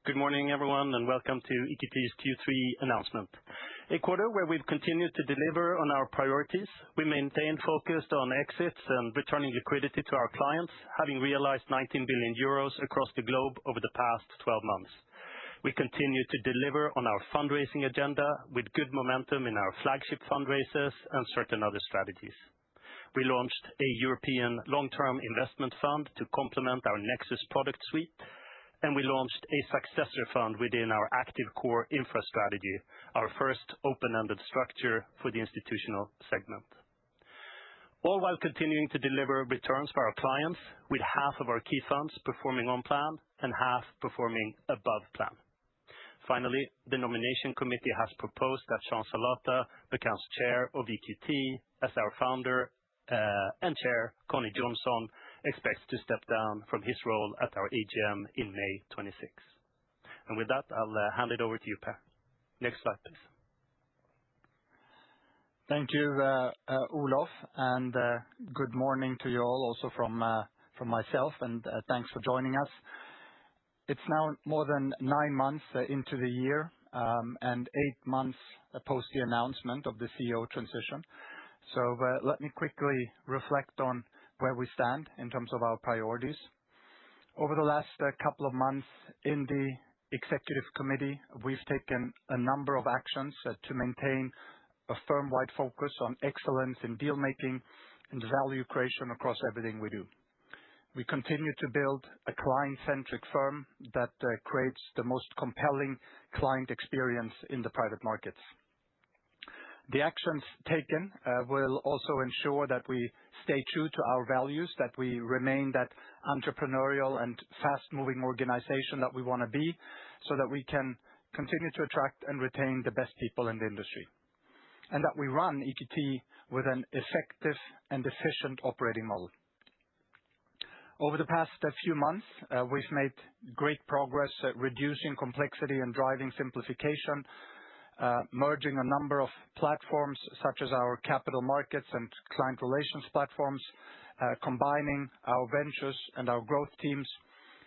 Good morning, everyone, and welcome to EQT's Q3 announcement. A quarter where we've continued to deliver on our priorities. We maintained focus on exits and returning liquidity to our clients, having realized 19 billion euros across the globe over the past 12 months. We continue to deliver on our fundraising agenda with good momentum in our flagship fundraisers and certain other strategies. We launched a European long-term investment fund to complement our Nexus product suite, and we launched a successor fund within our active core infra strategy, our first open-ended structure for the institutional segment. All while continuing to deliver returns for our clients, with half of our key funds performing on plan and half performing above plan. Finally, the nomination committee has proposed that Sean Salata becomes chair of EQT as our founder, and chair, Connie Johnson, expects to step down from his role at our AGM in May 26. And with that, I'll hand it over to you, Per. Next slide, please. Thank you, Olof, and good morning to you all, also from myself, and thanks for joining us. It's now more than 9 months into the year, and 8 months post the announcement of the CEO transition. So let me quickly reflect on where we stand in terms of our priorities. Over the last couple of months in the executive committee, we've taken a number of actions to maintain a firm-wide focus on excellence in deal making and value creation across everything we do. We continue to build a client-centric firm that creates the most compelling client experience in the private markets. The actions taken will also ensure that we stay true to our values, that we remain that entrepreneurial and fast-moving organization that we want to be, so that we can continue to attract and retain the best people in the industry, and that we run EQT with an effective and efficient operating model. Over the past few months, we've made great progress at reducing complexity and driving simplification, merging a number of platforms such as our capital markets and client relations platforms, combining our ventures and our growth teams,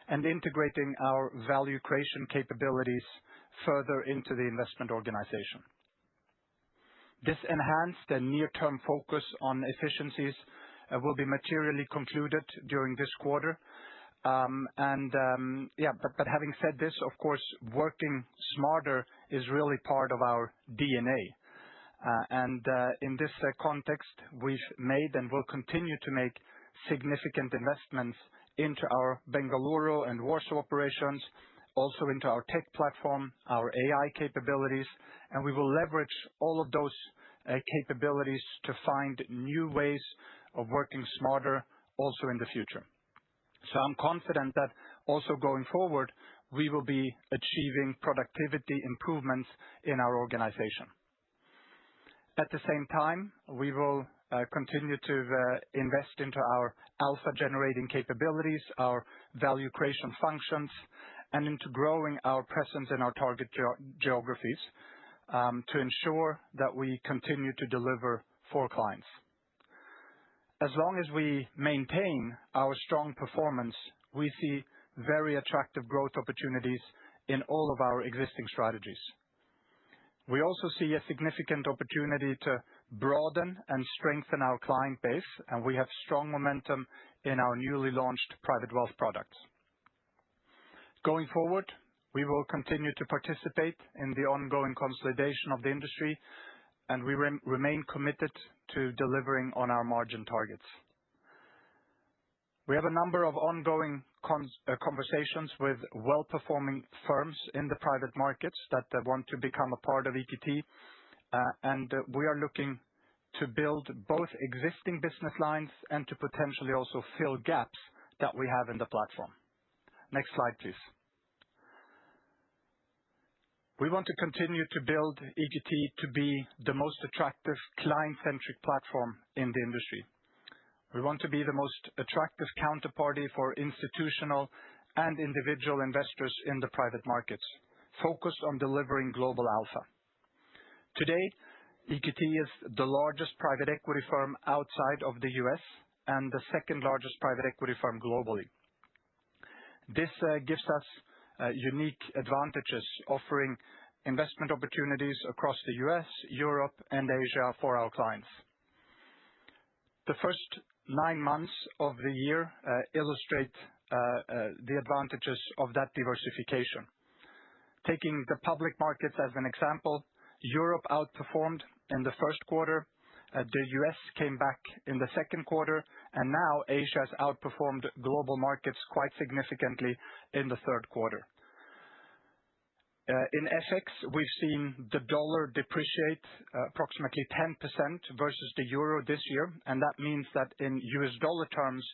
and integrating our value creation capabilities further into the investment organization. This enhanced and near-term focus on efficiencies will be materially concluded during this quarter. But having said this, of course, working smarter is really part of our DNA. In this context, we've made and will continue to make significant investments into our Bengaluru and Warsaw operations, also into our tech platform, our AI capabilities, and we will leverage all of those capabilities to find new ways of working smarter also in the future. So I'm confident that also going forward, we will be achieving productivity improvements in our organization. At the same time, we will continue to invest into our alpha-generating capabilities, our value creation functions, and into growing our presence in our target geographies to ensure that we continue to deliver for clients. As long as we maintain our strong performance, we see very attractive growth opportunities in all of our existing strategies. We also see a significant opportunity to broaden and strengthen our client base, and we have strong momentum in our newly launched private wealth products. Going forward, we will continue to participate in the ongoing consolidation of the industry, and we remain committed to delivering on our margin targets. We have a number of ongoing conversations with well-performing firms in the private markets that want to become a part of EQT, and we are looking to build both existing business lines and to potentially also fill gaps that we have in the platform. Next slide, please. We want to continue to build EQT to be the most attractive client-centric platform in the industry. We want to be the most attractive counterparty for institutional and individual investors in the private markets, focused on delivering global alpha. Today, EQT is the largest private equity firm outside of the US and the second largest private equity firm globally. This gives us unique advantages, offering investment opportunities across the U.S., Europe, and Asia for our clients. The first 9 months of the year illustrate the advantages of that diversification. Taking the public markets as an example, Europe outperformed in the first quarter, the U.S. came back in the second quarter, and now Asia has outperformed global markets quite significantly in the third quarter. In FX, we've seen the dollar depreciate approximately 10% versus the euro this year, and that means that in US dollar terms,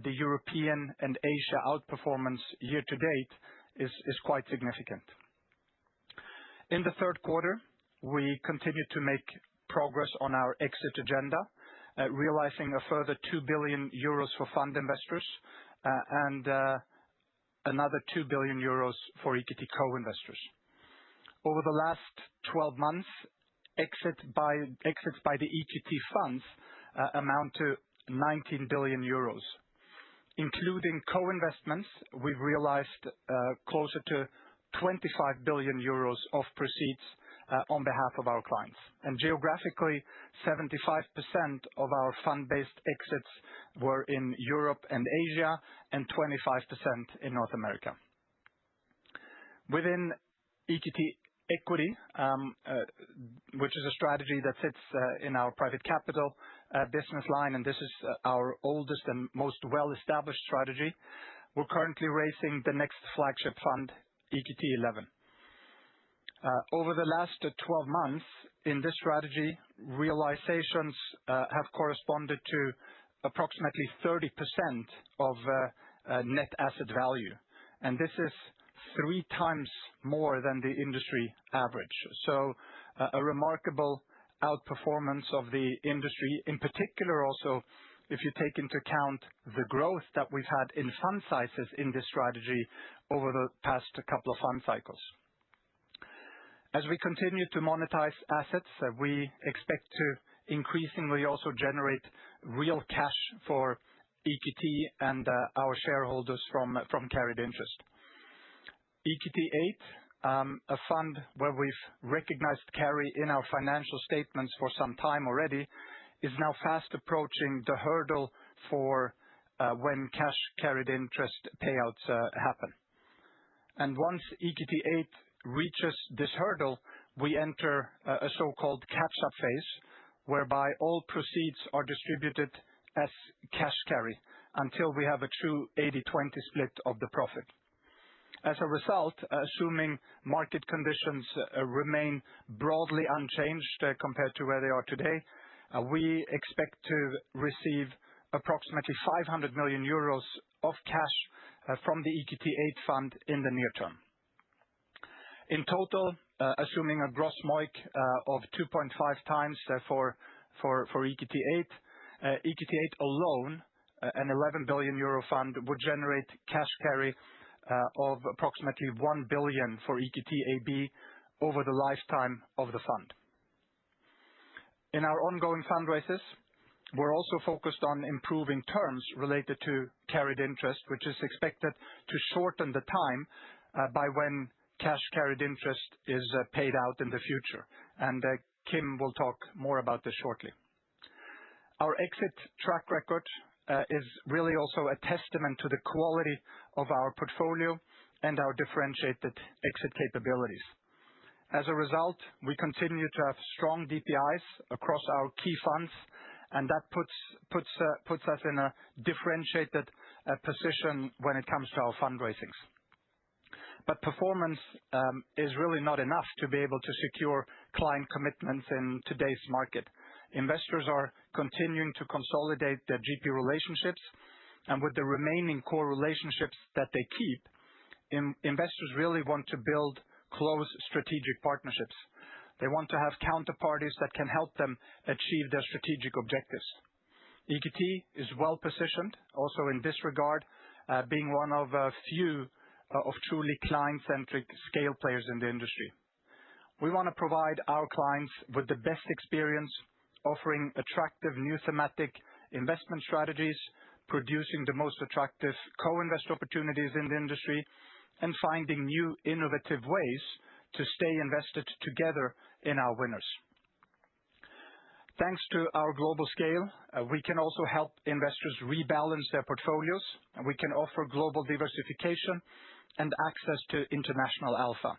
the European and Asia outperformance year to date is quite significant. In the third quarter, we continued to make progress on our exit agenda, realizing a further 2 billion euros for fund investors and another 2 billion euros for EQT co-investors. Over the last 12 months, exits by the EQT funds amount to 19 billion euros. Including co-investments, we've realized closer to 25 billion euros of proceeds on behalf of our clients. And geographically, 75% of our fund-based exits were in Europe and Asia, and 25% in North America. Within EQT Equity, which is a strategy that sits in our private capital business line, and this is our oldest and most well-established strategy, we're currently raising the next flagship fund, EQT 11. Over the last 12 months in this strategy, realizations have corresponded to approximately 30% of net asset value. And this is 3 times more than the industry average. So a remarkable outperformance of the industry, in particular also if you take into account the growth that we've had in fund sizes in this strategy over the past couple of fund cycles. As we continue to monetize assets, we expect to increasingly also generate real cash for EQT and our shareholders from carried interest. EQT 8, a fund where we've recognized carry in our financial statements for some time already, is now fast approaching the hurdle for when cash carried interest payouts happen. And once EQT 8 reaches this hurdle, we enter a so-called catch-up phase, whereby all proceeds are distributed as cash carry until we have a true 80-20 split of the profit. As a result, assuming market conditions remain broadly unchanged compared to where they are today, we expect to receive approximately 500 million euros of cash from the EQT 8 fund in the near term. In total, assuming a gross MOIC of 2.5 times for EQT 8, EQT 8 alone, an 11 billion euro fund, would generate cash carry of approximately 1 billion for EQT AB over the lifetime of the fund. In our ongoing fundraisers, we're also focused on improving terms related to carried interest, which is expected to shorten the time by when cash carried interest is paid out in the future. And Kim will talk more about this shortly. Our exit track record is really also a testament to the quality of our portfolio and our differentiated exit capabilities. As a result, we continue to have strong DPIs across our key funds, and that puts us in a differentiated position when it comes to our fundraisings. But performance is really not enough to be able to secure client commitments in today's market. Investors are continuing to consolidate their GP relationships, and with the remaining core relationships that they keep, investors really want to build close strategic partnerships. They want to have counterparties that can help them achieve their strategic objectives. EQT is well positioned also in this regard, being one of a few of truly client-centric scale players in the industry. We want to provide our clients with the best experience, offering attractive new thematic investment strategies, producing the most attractive co-invest opportunities in the industry, and finding new innovative ways to stay invested together in our winners. Thanks to our global scale, we can also help investors rebalance their portfolios, and we can offer global diversification and access to international alpha.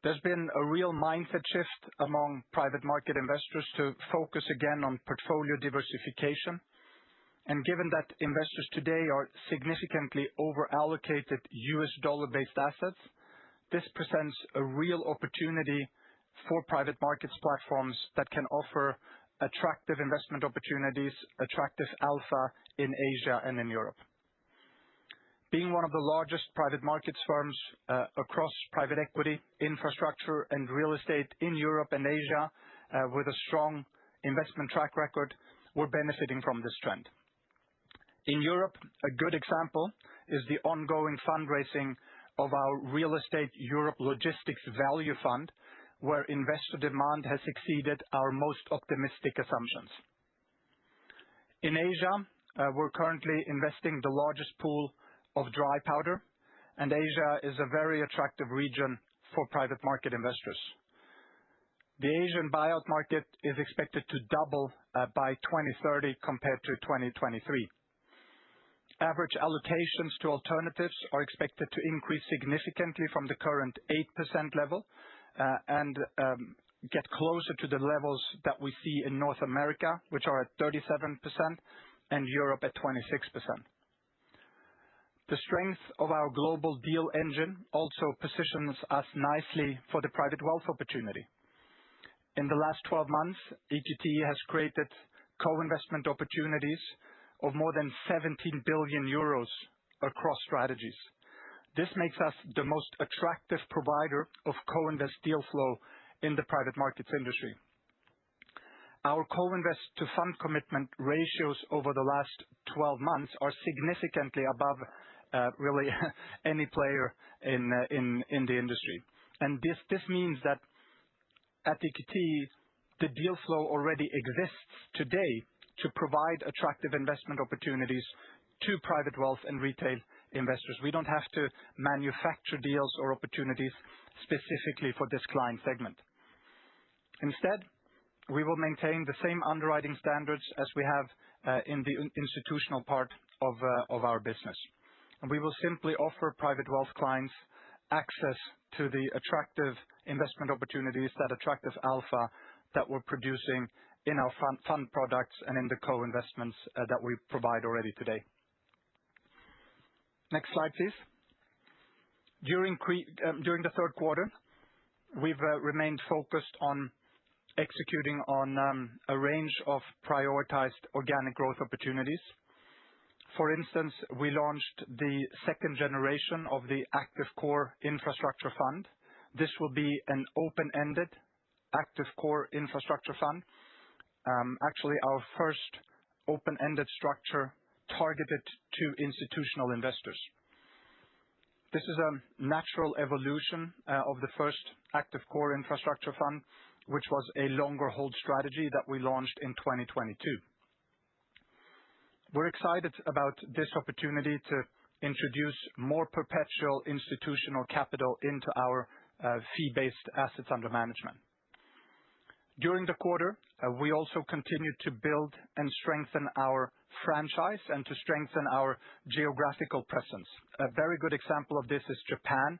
There's been a real mindset shift among private market investors to focus again on portfolio diversification. And given that investors today are significantly over-allocated US dollar-based assets, this presents a real opportunity for private markets platforms that can offer attractive investment opportunities, attractive alpha in Asia and in Europe. Being one of the largest private markets firms across private equity, infrastructure, and real estate in Europe and Asia, with a strong investment track record, we're benefiting from this trend. In Europe, a good example is the ongoing fundraising of our Real Estate Europe Logistics Value Fund, where investor demand has exceeded our most optimistic assumptions. In Asia, we're currently investing the largest pool of dry powder, and Asia is a very attractive region for private market investors. The Asian buyout market is expected to double by 2030 compared to 2023. Average allocations to alternatives are expected to increase significantly from the current 8% level and get closer to the levels that we see in North America, which are at 37%, and Europe at 26%. The strength of our global deal engine also positions us nicely for the private wealth opportunity. In the last 12 months, EQT has created co-investment opportunities of more than 17 billion euros across strategies. This makes us the most attractive provider of co-invest deal flow in the private markets industry. Our co-invest to fund commitment ratios over the last 12 months are significantly above really any player in the industry. And this means that at EQT, the deal flow already exists today to provide attractive investment opportunities to private wealth and retail investors. We don't have to manufacture deals or opportunities specifically for this client segment. Instead, we will maintain the same underwriting standards as we have in the institutional part of our business. And we will simply offer private wealth clients access to the attractive investment opportunities, that attractive alpha that we're producing in our fund products and in the co-investments that we provide already today. Next slide, please. During the third quarter, we've remained focused on executing on a range of prioritized organic growth opportunities. For instance, we launched the second generation of the Active Core Infrastructure Fund. This will be an open-ended Active Core Infrastructure Fund, actually our first open-ended structure targeted to institutional investors. This is a natural evolution of the first Active Core Infrastructure Fund, which was a longer hold strategy that we launched in 2022. We're excited about this opportunity to introduce more perpetual institutional capital into our fee-based assets under management. During the quarter, we also continued to build and strengthen our franchise and to strengthen our geographical presence. A very good example of this is Japan.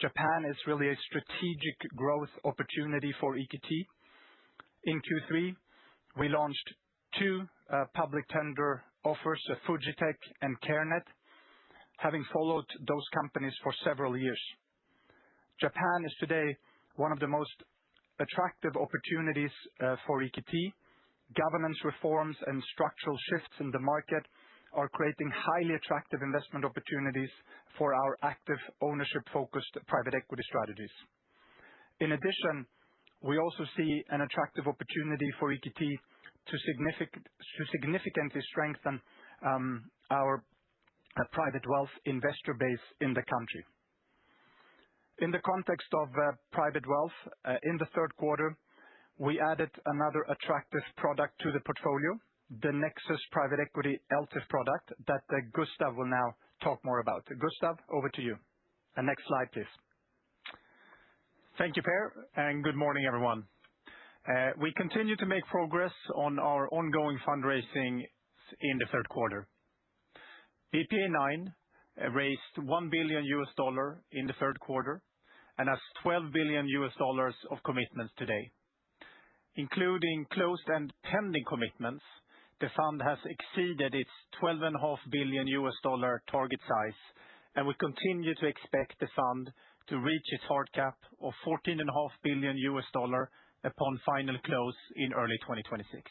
Japan is really a strategic growth opportunity for EQT. In Q3, we launched two public tender offers, Fujitec and CareNet, having followed those companies for several years. Japan is today one of the most attractive opportunities for EQT. Governance reforms and structural shifts in the market are creating highly attractive investment opportunities for our active ownership-focused private equity strategies. In addition, we also see an attractive opportunity for EQT to significantly strengthen our private wealth investor base in the country. In the context of private wealth, in the third quarter, we added another attractive product to the portfolio, the Nexus Private Equity LTIF product that Gustav will now talk more about. Gustav, over to you. Next slide, please. Thank you, Per, and good morning, everyone. We continue to make progress on our ongoing fundraising in the third quarter. BPA9 raised $1 billion in the third quarter and has $12 billion of commitments today. Including closed and pending commitments, the fund has exceeded its $12.5 billion target size, and we continue to expect the fund to reach its hard cap of $14.5 billion upon final close in early 2026.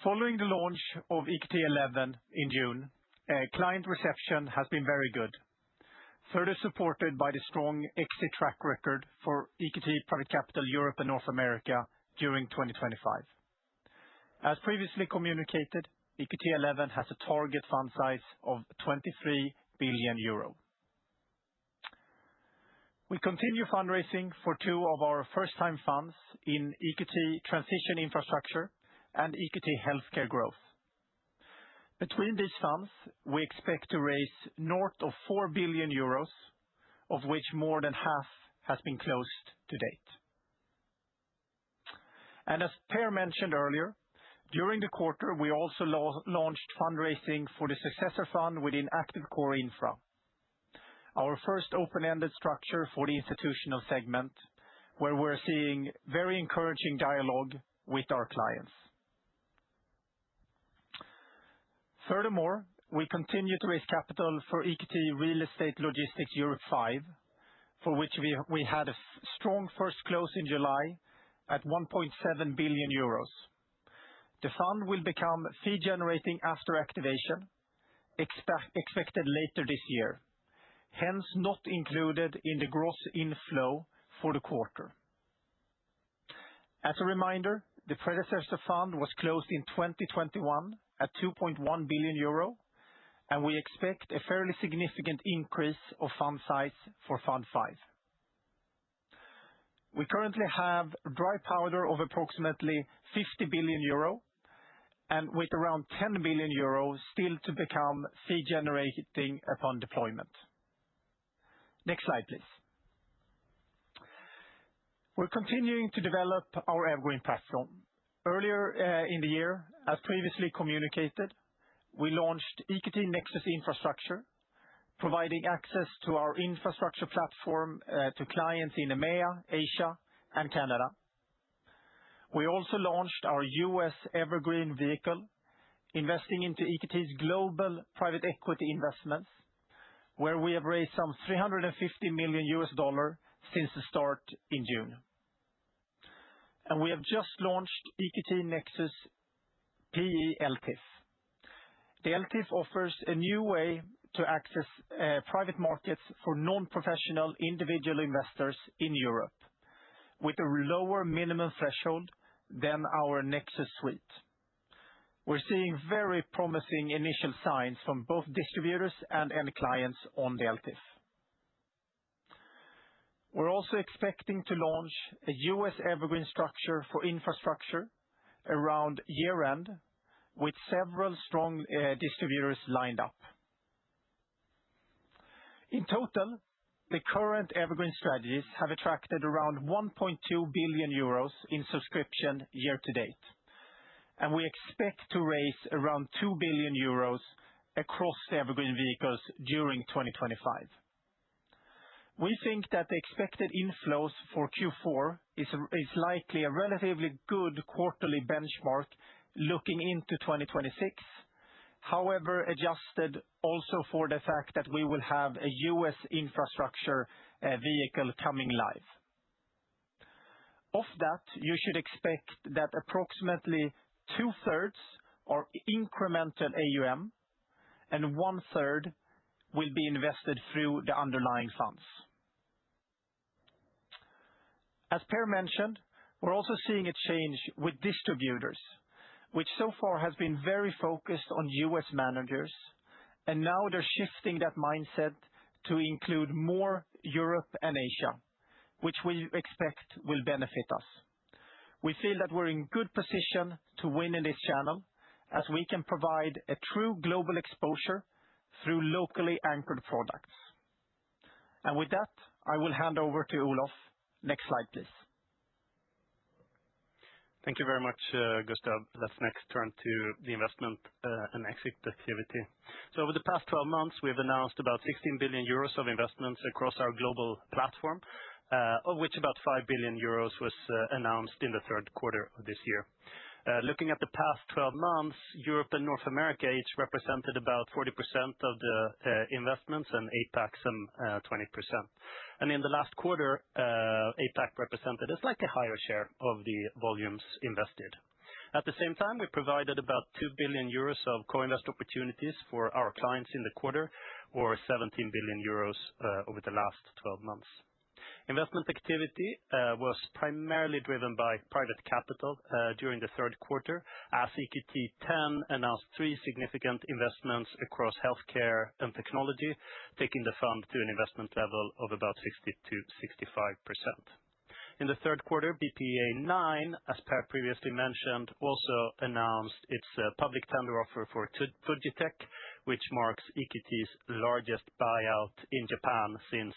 Following the launch of EQT 11 in June, client reception has been very good, further supported by the strong exit track record for EQT Private Capital Europe and North America during 2025. As previously communicated, EQT 11 has a target fund size of 23 billion euro. We continue fundraising for two of our first-time funds in EQT Transition Infrastructure and EQT Healthcare Growth. Between these funds, we expect to raise north of 4 billion euros, of which more than half has been closed to date. And as Per mentioned earlier, during the quarter, we also launched fundraising for the successor fund within Active Core Infra, our first open-ended structure for the institutional segment, where we're seeing very encouraging dialogue with our clients. Furthermore, we continue to raise capital for EQT Real Estate Logistics Europe 5, for which we had a strong first close in July at 1.7 billion euros. The fund will become fee-generating after activation, expected later this year, hence not included in the gross inflow for the quarter. As a reminder, the predecessor fund was closed in 2021 at 2.1 billion euro, and we expect a fairly significant increase of fund size for Fund 5. We currently have dry powder of approximately 50 billion euro, and with around 10 billion euro still to become fee-generating upon deployment. Next slide, please. We're continuing to develop our evergreen platform. Earlier in the year, as previously communicated, we launched EQT Nexus Infrastructure, providing access to our infrastructure platform to clients in EMEA, Asia, and Canada. We also launched our US evergreen vehicle, investing into EQT's global private equity investments, where we have raised some $350 million since the start in June. And we have just launched EQT Nexus PE LTIF. The LTIF offers a new way to access private markets for non-professional individual investors in Europe, with a lower minimum threshold than our Nexus suite. We're seeing very promising initial signs from both distributors and end clients on the LTIF. We're also expecting to launch a US evergreen structure for infrastructure around year-end, with several strong distributors lined up. In total, the current evergreen strategies have attracted around 1.2 billion euros in subscription year to date, and we expect to raise around 2 billion euros across the evergreen vehicles during 2025. We think that the expected inflows for Q4 is likely a relatively good quarterly benchmark looking into 2026, however, adjusted also for the fact that we will have a US infrastructure vehicle coming live. Of that, you should expect that approximately 2/3 are incremental AUM and 1/3 will be invested through the underlying funds. As Per mentioned, we're also seeing a change with distributors, which so far has been very focused on US managers, and now they're shifting that mindset to include more Europe and Asia, which we expect will benefit us. We feel that we're in good position to win in this channel, as we can provide a true global exposure through locally anchored products. With that, I will hand over to Olof. Next slide, please. Thank you very much, Gustav. Let's next turn to the investment and exit activity. Over the past 12 months, we've announced about 16 billion euros of investments across our global platform, of which about 5 billion euros was announced in the third quarter of this year. Looking at the past 12 months, Europe and North America each represented about 40% of the investments, and APAC some 20%. In the last quarter, APAC represented a slightly higher share of the volumes invested. At the same time, we provided about 2 billion euros of co-invest opportunities for our clients in the quarter, or 17 billion euros over the last 12 months. Investment activity was primarily driven by private capital during the third quarter, as EQT X announced 3 significant investments across healthcare and technology, taking the fund to an investment level of about 60%-65%. In the third quarter, BPEA IX, as Per previously mentioned, also announced its public tender offer for Fujitec, which marks EQT's largest buyout in Japan since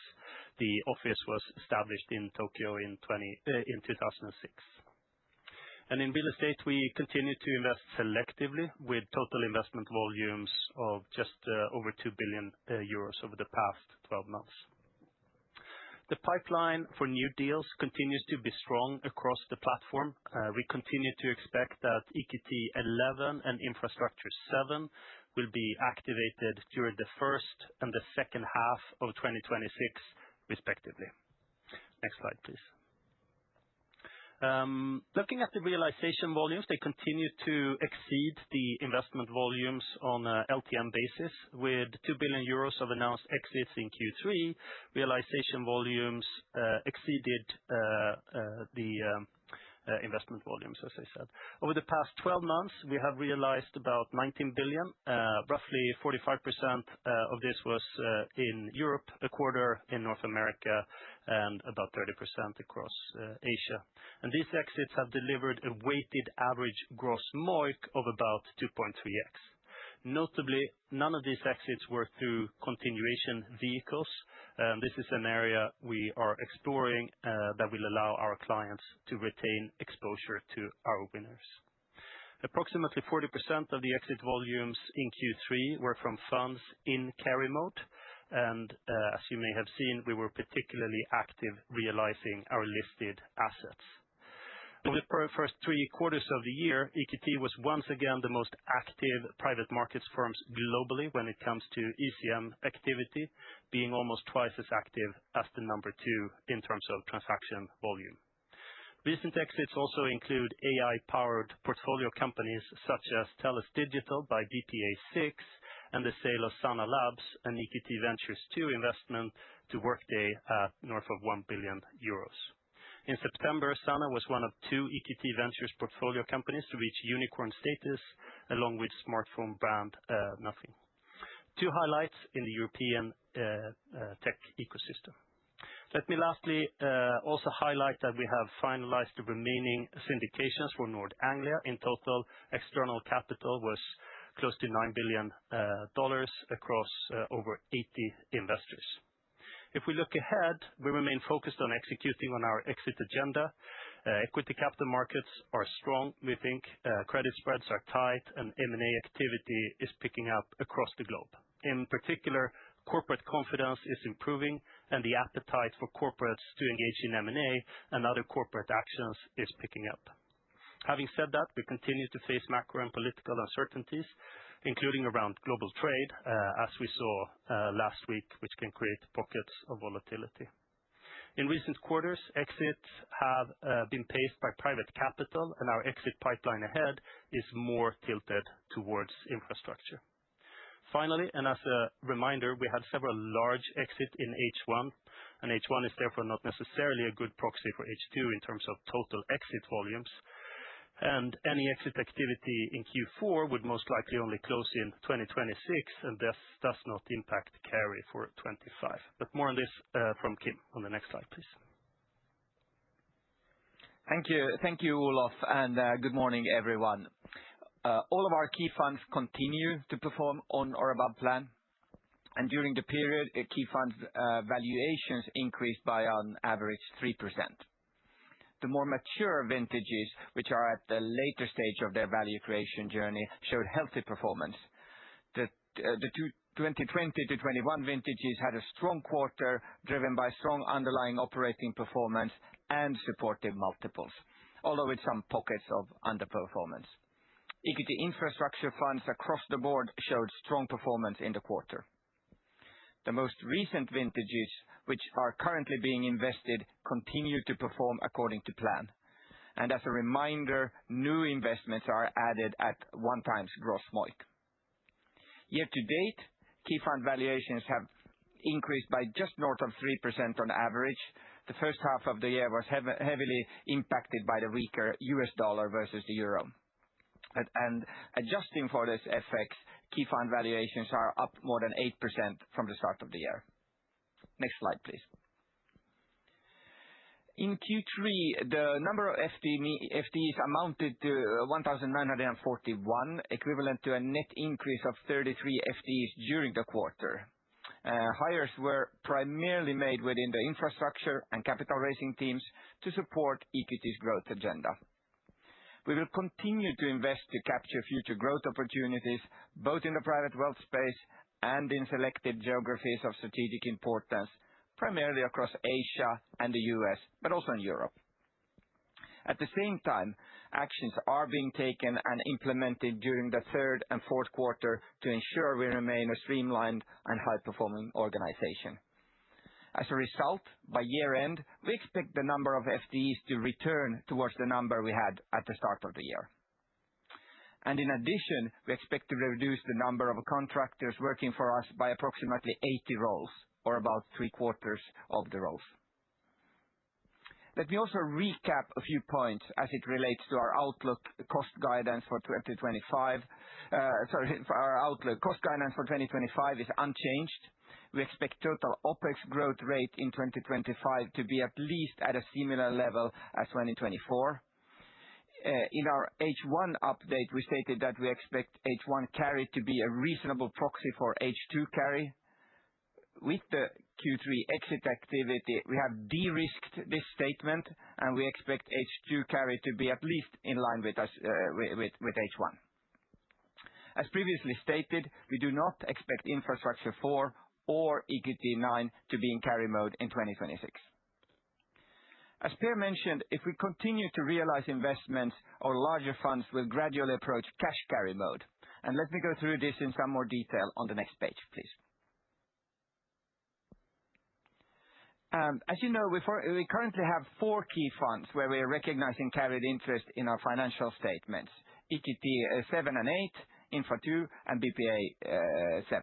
the office was established in Tokyo in 2006. In real estate, we continue to invest selectively with total investment volumes of just over 2 billion euros over the past 12 months. The pipeline for new deals continues to be strong across the platform. We continue to expect that EQT XI and Infrastructure VII will be activated during the first and the second half of 2026, respectively. Next slide, please. Looking at the realization volumes, they continue to exceed the investment volumes on a LTM basis. With 2 billion euros of announced exits in Q3, realization volumes exceeded the investment volumes, as I said. Over the past 12 months, we have realized about 19 billion. Roughly 45% of this was in Europe, a quarter in North America, and about 30% across Asia. These exits have delivered a weighted average gross MOIC of about 2.3x. Notably, none of these exits were through continuation vehicles. This is an area we are exploring that will allow our clients to retain exposure to our winners. Approximately 40% of the exit volumes in Q3 were from funds in carry mode. As you may have seen, we were particularly active realizing our listed assets. Over the first 3 quarters of the year, EQT was once again the most active private markets firms globally when it comes to ECM activity, being almost twice as active as the number 2 in terms of transaction volume. Recent exits also include AI-powered portfolio companies such as TELUS Digital by BPEA VI, and the sale of Sana Labs, an EQT Ventures II investment to Workday at north of 1 billion euros. In September, Sana was one of 2 EQT Ventures portfolio companies to reach unicorn status, along with smartphone brand Nothing. 2 highlights in the European tech ecosystem. Let me lastly also highlight that we have finalized the remaining syndications for Nord Anglia. In total, external capital was close to $9 billion across over 80 investors. If we look ahead, we remain focused on executing on our exit agenda. Equity capital markets are strong, we think. Credit spreads are tight, and M&A activity is picking up across the globe. In particular, corporate confidence is improving, and the appetite for corporates to engage in M&A and other corporate actions is picking up. Having said that, we continue to face macro and political uncertainties, including around global trade, as we saw last week, which can create pockets of volatility. In recent quarters, exits have been paced by private capital, and our exit pipeline ahead is more tilted towards infrastructure. Finally, and as a reminder, we had several large exits in H1, and H1 is therefore not necessarily a good proxy for H2 in terms of total exit volumes. Any exit activity in Q4 would most likely only close in 2026, and this does not impact carry for 25. But more on this from Kim on the next slide, please. Thank you, Olof, and good morning, everyone. All of our key funds continue to perform on or above plan. and during the period, key funds valuations increased by on average 3%. The more mature vintages, which are at the later stage of their value creation journey, showed healthy performance. The 2020 to 21 vintages had a strong quarter, driven by strong underlying operating performance and supportive multiples, although with some pockets of underperformance. Equity infrastructure funds across the board showed strong performance in the quarter. The most recent vintages, which are currently being invested, continue to perform according to plan. And as a reminder, new investments are added at 1x gross MOIC. Year to date, key fund valuations have increased by just north of 3% on average. The first half of the year was heavily impacted by the weaker US dollar versus the euro. And adjusting for this FX, key fund valuations are up more than 8% from the start of the year. Next slide, please. In Q3, the number of FTEs amounted to 1,941, equivalent to a net increase of 33 FTEs during the quarter. Hires were primarily made within the infrastructure and capital raising teams to support EQT's growth agenda. We will continue to invest to capture future growth opportunities, both in the private wealth space and in selected geographies of strategic importance, primarily across Asia and the US, but also in Europe. At the same time, actions are being taken and implemented during the third and fourth quarter to ensure we remain a streamlined and high-performing organization. As a result, by year-end, we expect the number of FTEs to return towards the number we had at the start of the year. And in addition, we expect to reduce the number of contractors working for us by approximately 80 roles, or about 3/4 of the roles. Let me also recap a few points as it relates to our outlook cost guidance for 2025. Our outlook cost guidance for 2025 is unchanged. We expect total OpEx growth rate in 2025 to be at least at a similar level as 2024. In our H1 update, we stated that we expect H1 carry to be a reasonable proxy for H2 carry. With the Q3 exit activity, we have de-risked this statement, and we expect H2 carry to be at least in line with H1. As previously stated, we do not expect Infrastructure 4 or EQT 9 to be in carry mode in 2026. As Per mentioned, if we continue to realize investments, our larger funds will gradually approach cash carry mode. And let me go through this in some more detail on the next page, please. As you know, we currently have 4 key funds where we are recognizing carried interest in our financial statements: EQT 7 and 8, Infra 2, and BPA 7.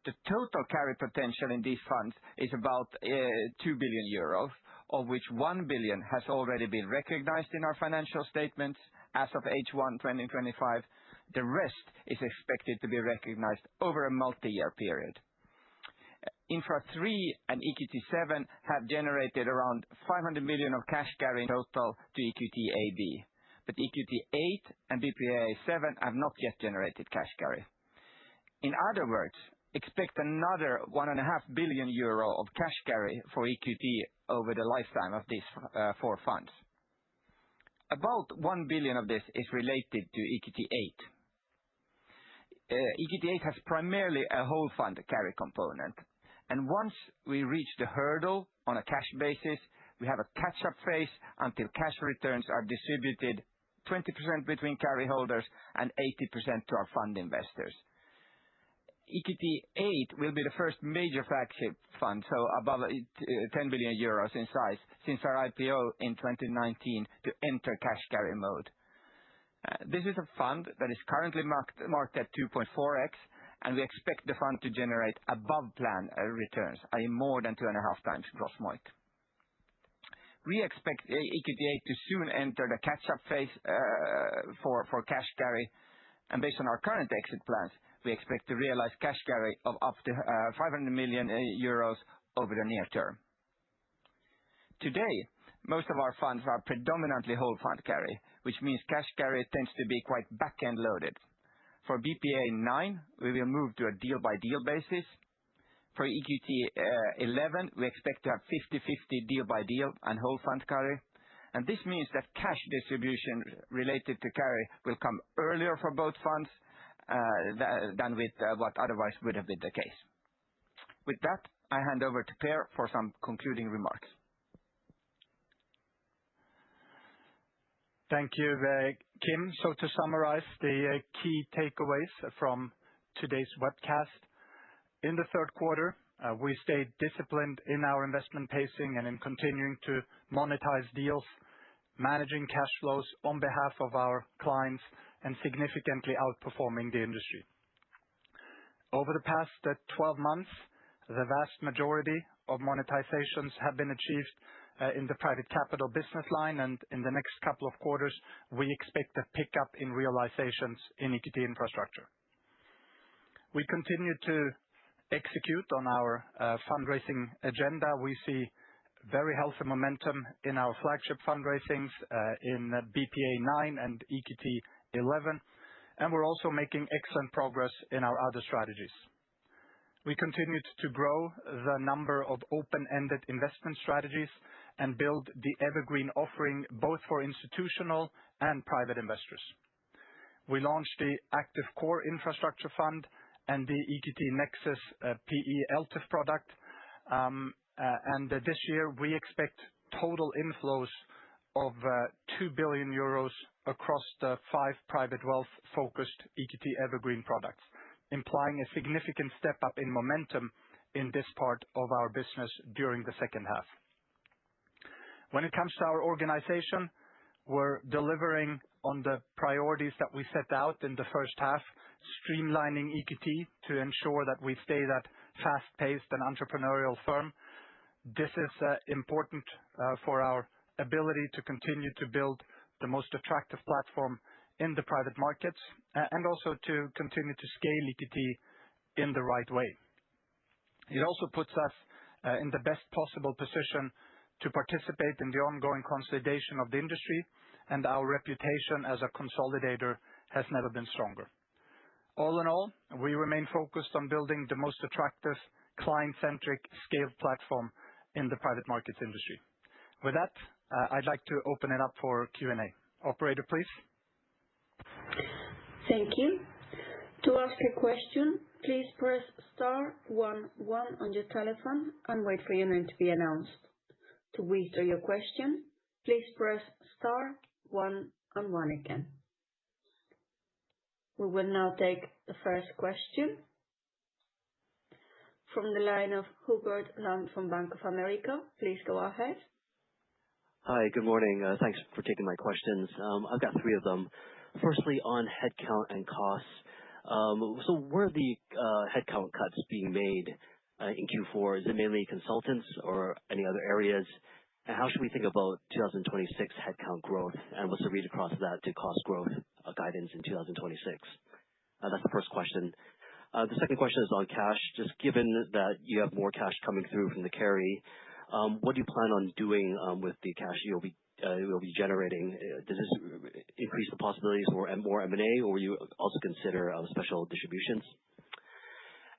The total carry potential in these funds is about 2 billion euros, of which 1 billion has already been recognized in our financial statements as of H1 2025. The rest is expected to be recognized over a multi-year period. Infra 3 and EQT 7 have generated around 500 million of cash carry in total to EQT AB, but EQT 8 and BPA 7 have not yet generated cash carry. In other words, expect another 1.5 billion euro of cash carry for EQT over the lifetime of these 4 funds. About 1 billion of this is related to EQT 8. EQT 8 has primarily a whole fund carry component. And once we reach the hurdle on a cash basis, we have a catch-up phase until cash returns are distributed 20% between carry holders and 80% to our fund investors. EQT 8 will be the first major flagship fund, so above 10 billion euros in size, since our IPO in 2019 to enter cash carry mode. This is a fund that is currently marked at 2.4x, and we expect the fund to generate above plan returns, i.e. more than 2.5x gross MOIC. We expect EQT 8 to soon enter the catch-up phase for cash carry, and based on our current exit plans, we expect to realize cash carry of up to 500 million euros over the near term. Today, most of our funds are predominantly whole fund carry, which means cash carry tends to be quite back-end loaded. For BPA 9, we will move to a deal-by-deal basis, For EQT 11, we expect to have 50/50 deal by deal and whole fund carry. And this means that cash distribution related to carry will come earlier for both funds than with what otherwise would have been the case. With that, I hand over to Per for some concluding remarks. Thank you, Kim. So to summarize the key takeaways from today's webcast, in the third quarter, we stayed disciplined in our investment pacing and in continuing to monetize deals, managing cash flows on behalf of our clients, and significantly outperforming the industry. Over the past 12 months, the vast majority of monetizations have been achieved in the private capital business line, and in the next couple of quarters, we expect a pickup in realizations in EQT Infrastructure. We continue to execute on our fundraising agenda. We see very healthy momentum in our flagship fundraisings in BPA 9 and EQT 11, and we're also making excellent progress in our other strategies. We continued to grow the number of open-ended investment strategies and build the evergreen offering both for institutional and private investors. We launched the Active Core Infrastructure Fund and the EQT Nexus PE LTIF product. And this year, we expect total inflows of 2 billion euros across the 5 private wealth-focused EQT Evergreen products, implying a significant step up in momentum in this part of our business during the second half. When it comes to our organization, we're delivering on the priorities that we set out in the first half, streamlining EQT to ensure that we stay that fast-paced and entrepreneurial firm. This is important for our ability to continue to build the most attractive platform in the private markets and also to continue to scale EQT in the right way. It also puts us in the best possible position to participate in the ongoing consolidation of the industry, and our reputation as a consolidator has never been stronger. All in all, we remain focused on building the most attractive, client-centric, scaled platform in the private markets industry. With that, I'd like to open it up for Q&A. Operator, please. Thank you. To ask a question, please press star 11 on your telephone and wait for your name to be announced. To withdraw your question, please press star 11 again. We will now take the first question from the line of Hubert Lam from Bank of America. Please go ahead. Hi, good morning. Thanks for taking my questions. I've got 3 of them. Firstly, on headcount and costs. So where are the headcount cuts being made in Q4? Is it mainly consultants or any other areas? And how should we think about 2026 headcount growth? And what's the read across that to cost growth guidance in 2026? That's the first question. The second question is on cash. Just given that you have more cash coming through from the carry, what do you plan on doing with the cash you'll be generating? Does this increase the possibilities for more M&A, or will you also consider special distributions?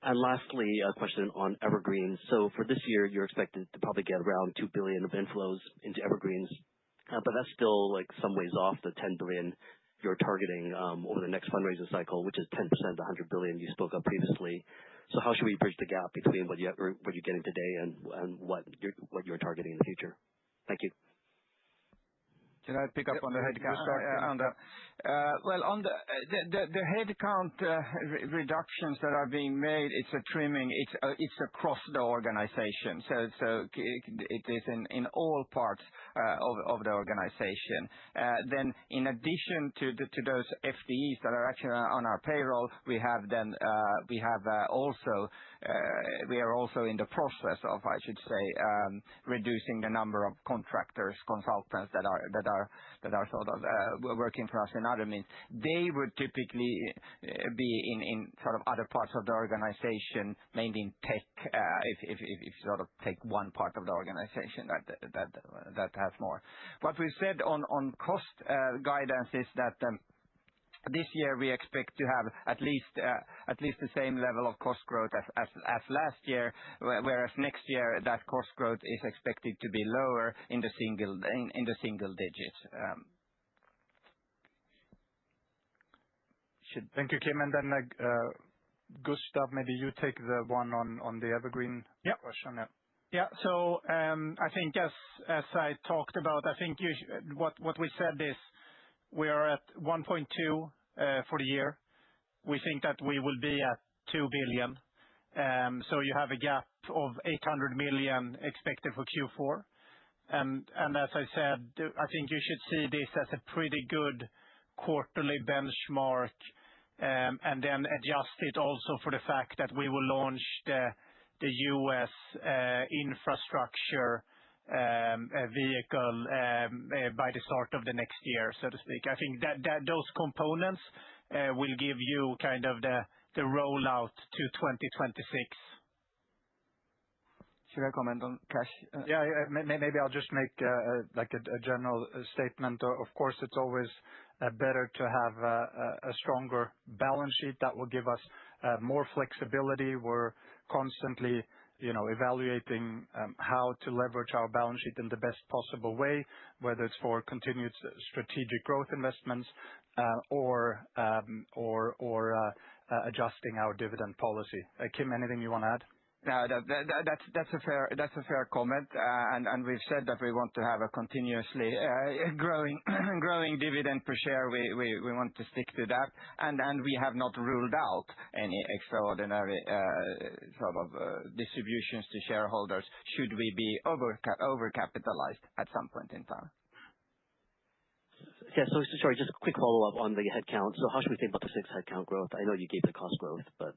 And lastly, a question on Evergreens. So for this year, you're expected to probably get around 2 billion of inflows into Evergreens, but that's still like some ways off the 10 billion you're targeting over the next fundraising cycle, which is 10% of the 100 billion you spoke of previously. So how should we bridge the gap between what you're getting today and what you're targeting in the future? Thank you. Should I pick up on the headcount? Well, on the headcount reductions that are being made, it's a trimming. It's across the organization. So it is in all parts of the organization. Then, in addition to those FTEs that are actually on our payroll, we are also in the process of, I should say, reducing the number of contractors, consultants that are sort of working for us in other means. They would typically be in sort of other parts of the organization, mainly in tech, if you sort of take one part of the organization that has more. What we said on cost guidance is that This year, we expect to have at least the same level of cost growth as last year, whereas next year, that cost growth is expected to be lower in the single digits. Thank you, Kim. And then Gustav, maybe you take the one on the evergreen question. Yeah. So I think as I talked about, I think what we said is we are at 1.2 for the year. We think that we will be at 2 billion. So you have a gap of 800 million expected for Q4. And as I said, I think you should see this as a pretty good quarterly benchmark, and then adjust it also for the fact that we will launch the U.S. infrastructure vehicle by the start of the next year, so to speak. I think that those components will give you kind of the rollout to 2026. Should I comment on cash? Yeah, maybe I'll just make like a general statement. Of course, it's always better to have a stronger balance sheet that will give us more flexibility. We're constantly, evaluating how to leverage our balance sheet in the best possible way, whether it's for continued strategic growth investments or adjusting our dividend policy. Kim, anything you want to add? No, that's a fair comment, and we've said that we want to have a continuously growing dividend per share. We want to stick to that, and we have not ruled out any extraordinary sort of distributions to shareholders should we be overcapitalized at some point in time. Yeah, so sorry, just a quick follow-up on the headcount. So how should we think about the six headcount growth? I know you gave the cost growth, but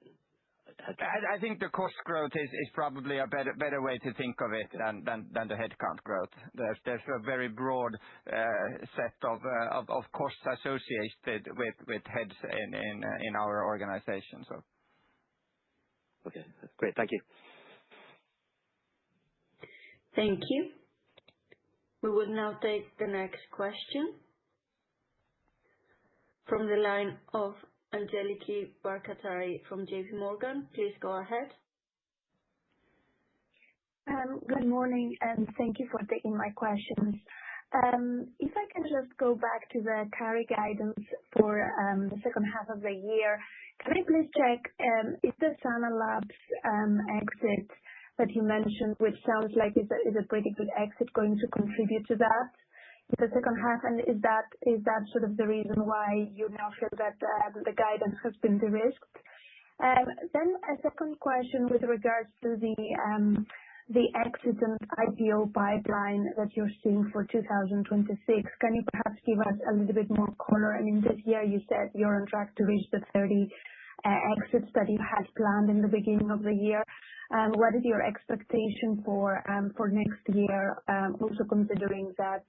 I think the cost growth is probably a better way to think of it than the headcount growth. There's a very broad set of costs associated with heads in our organization. So. Okay, great. Thank you. Thank you. We will now take the next question from the line of Angeliki Bairaktari from JP Morgan. Please go ahead. Good morning, and thank you for taking my questions. If I can just go back to the carry guidance for the second half of the year, can I please check, is the Sana Labs exit that you mentioned, which sounds like is a pretty good exit, going to contribute to that in the second half? And is that sort of the reason why you now feel that the guidance has been de-risked? Then a second question with regards to the exit and IPO pipeline that you're seeing for 2026. Can you perhaps give us a little bit more color? I mean, this year you said you're on track to reach the 30 exits that you had planned in the beginning of the year. What is your expectation for next year, also considering that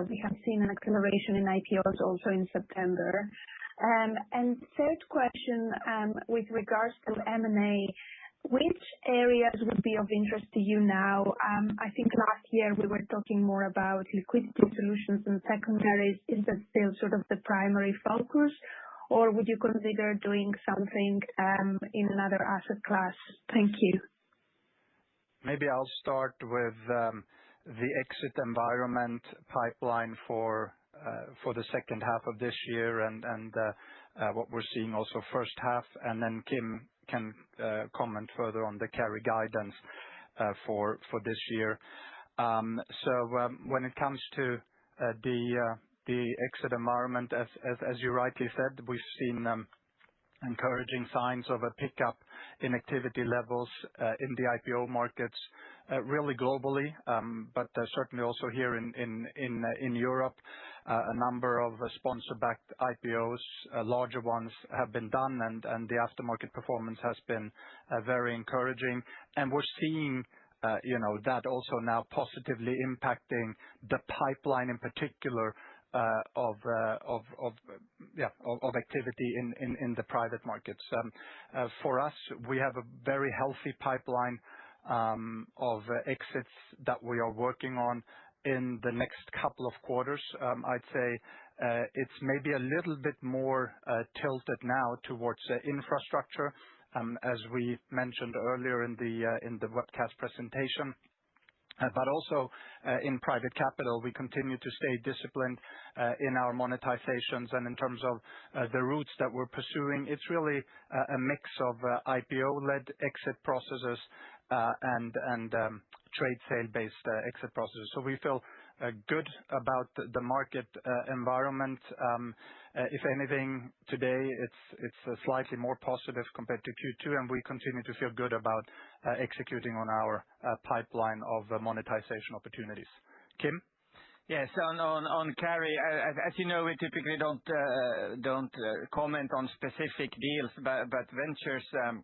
we have seen an acceleration in IPOs also in September? And third question, with regards to M&A, which areas would be of interest to you now? I think last year we were talking more about liquidity solutions and secondaries. Is that still sort of the primary focus, or would you consider doing something in another asset class? Thank you. Maybe I'll start with the exit environment pipeline for the second half of this year and what we're seeing also first half, and then Kim can comment further on the carry guidance for this year. So when it comes to the exit environment, as you rightly said, we've seen encouraging signs of a pickup in activity levels in the IPO markets, really globally, but certainly also here in Europe. A number of sponsor-backed IPOs, larger ones, have been done, and the aftermarket performance has been very encouraging. And we're seeing that also now positively impacting the pipeline in particular of activity in the private markets. For us, we have a very healthy pipeline of exits that we are working on in the next couple of quarters. I'd say It's maybe a little bit more tilted now towards infrastructure, as we mentioned earlier in the webcast presentation. But also in private capital, we continue to stay disciplined in our monetizations. And in terms of the routes that we're pursuing, it's really a mix of IPO-led exit processes and trade sale-based exit processes. So we feel good about the market environment. If anything, today it's slightly more positive compared to Q2, and we continue to feel good about executing on our pipeline of monetization opportunities. Kim? Yes, on carry, as you know, we typically don't comment on specific deals, but Ventures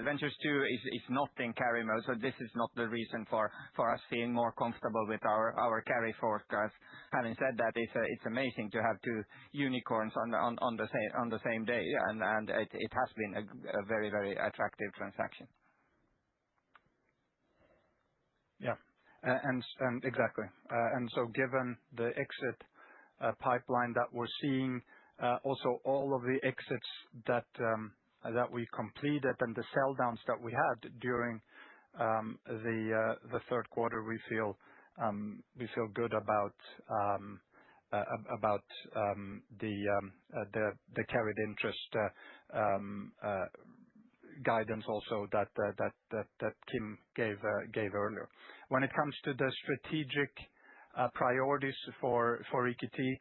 Ventures 2 is not in carry mode, so this is not the reason for us feeling more comfortable with our carry forecast. Having said that, it's amazing to have two unicorns on the same day, and it has been a very, very attractive transaction. Yeah, and exactly. And so given the exit pipeline that we're seeing, also all of the exits that we completed and the sell downs that we had during the third quarter, we feel good about the carried interest guidance also that Kim gave earlier. When it comes to the strategic priorities for EQT,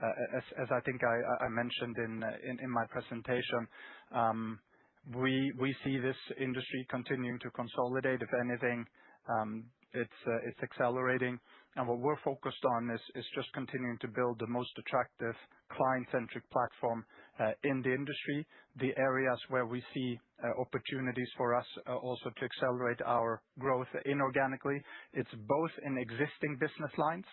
as I think I mentioned in my presentation, we see this industry continuing to consolidate. If anything, it's accelerating. And what we're focused on is just continuing to build the most attractive client-centric platform in the industry. The areas where we see opportunities for us also to accelerate our growth inorganically, it's both in existing business lines,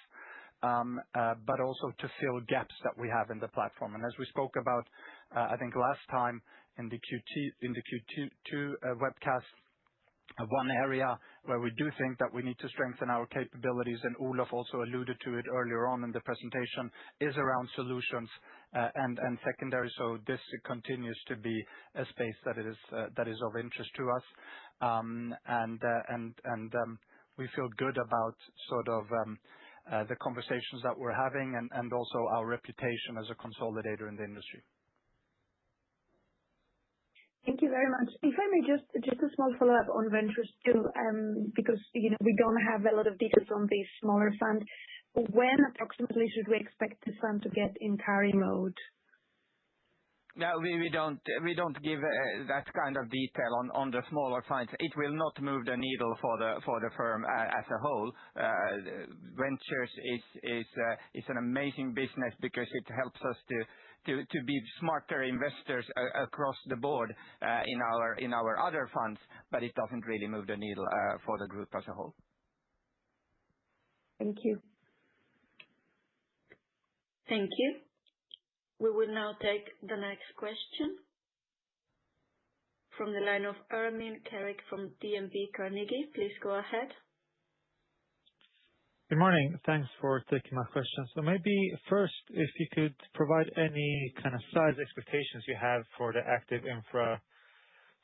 but also to fill gaps that we have in the platform. And as we spoke about, I think last time in the Q2 webcast, one area where we do think that we need to strengthen our capabilities, and Olof also alluded to it earlier on in the presentation, is around solutions and secondary. So this continues to be a space that is of interest to us, and we feel good about sort of the conversations that we're having and also our reputation as a consolidator in the industry. Thank you very much. If I may just a small follow-up on Ventures 2, because we don't have a lot of details on these smaller funds. When approximately should we expect the fund to get in carry mode? No, we don't give that kind of detail on the smaller funds. It will not move the needle for the firm as a whole. Ventures is an amazing business because it helps us to be smarter investors across the board in our other funds, but it doesn't really move the needle for the group as a whole. Thank you. Thank you. We will now take the next question from the line of Ermin Keric from DNB Carnegie. Please go ahead. Good morning. Thanks for taking my question. So maybe first, if you could provide any kind of size expectations you have for the active infra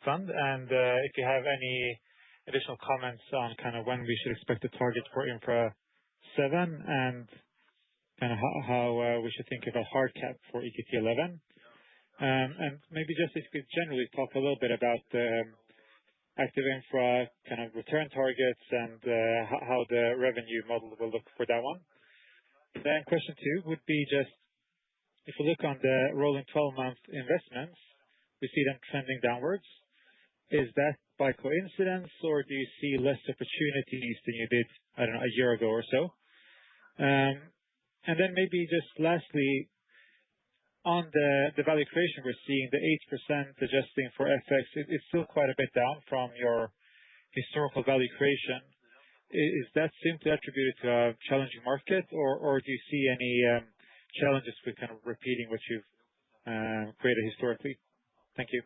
fund, and if you have any additional comments on kind of when we should expect the target for Infra 7 and kind of how we should think about hard cap for EQT 11. And maybe just if you could generally talk a little bit about the active infra kind of return targets and how the revenue model will look for that one. Then question 2 would be just if you look on the rolling 12-month investments, we see them trending downwards. Is that by coincidence, or do you see less opportunities than you did, I don't know, a year ago or so? And then maybe just lastly, on the value creation, we're seeing the 8% adjusting for FX. It's still quite a bit down from your historical value creation. Is that simply attributed to a challenging market, or do you see any challenges with kind of repeating what you've created historically? Thank you.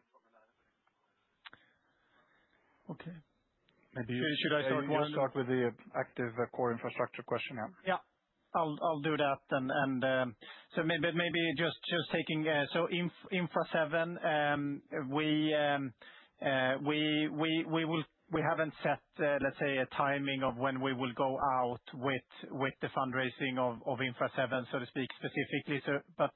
Okay. Maybe should I start with the active core infrastructure question? Yeah. I'll do that. So maybe just taking so Infra 7, we haven't set, let's say, a timing of when we will go out with the fundraising of Infra 7, so to speak, specifically. But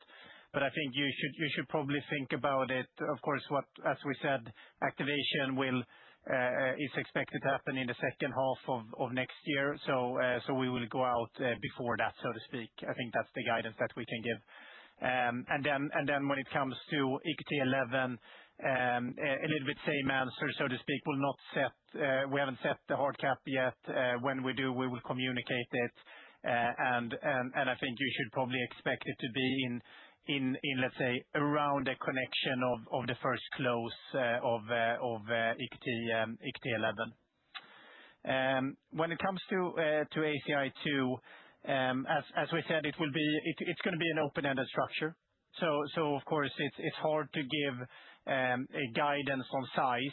I think you should probably think about it. Of course, as we said, activation is expected to happen in the second half of next year. So we will go out before that, so to speak. I think that's the guidance that we can give. And then when it comes to EQT 11, a little bit same answer, so to speak. We haven't set the hard cap yet. When we do, we will communicate it. And I think you should probably expect it to be in let's say around the connection of the first close of EQT 11. When it comes to ACI 2, as we said, it's going to be an open-ended structure. So of course it's hard to give a guidance on size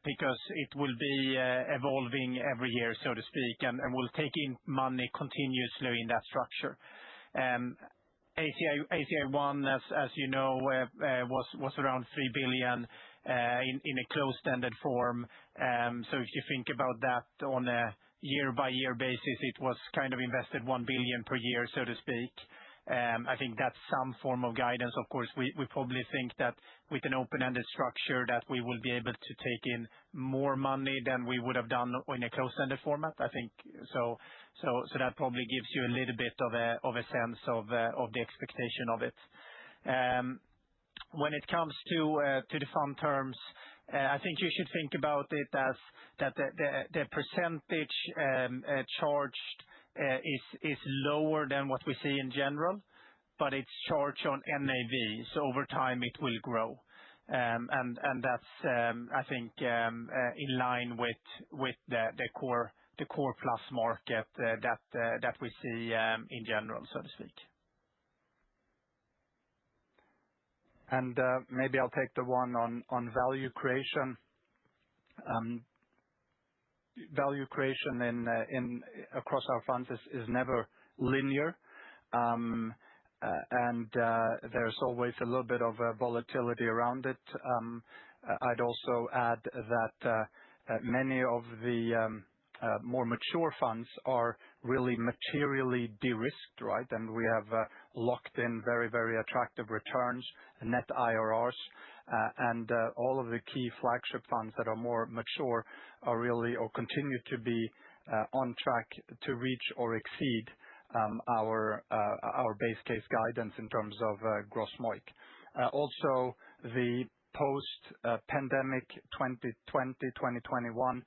because it will be evolving every year, so to speak, and we'll take in money continuously in that structure. ACI 1, as you know, was around 3 billion in a closed-ended form. So if you think about that on a year-by-year basis, it was kind of invested 1 billion per year, so to speak. I think that's some form of guidance. Of course, we probably think that with an open-ended structure that we will be able to take in more money than we would have done in a closed-ended format. I think so that probably gives you a little bit of a sense of the expectation of it. When it comes to the fund terms, I think you should think about it as that the percentage charged is lower than what we see in general, but it's charged on NAV, so over time it will grow. And that's, I think, in line with the core plus market that we see in general, so to speak. And maybe I'll take the one on value creation. Value creation in across our funds is never linear, and there's always a little bit of volatility around it. I'd also add that many of the more mature funds are really materially de-risked, right? And we have locked in very, very attractive returns, net IRRs, and all of the key flagship funds that are more mature are really or continue to be on track to reach or exceed our base case guidance in terms of gross MOIC. Also, the post-pandemic 2020-2021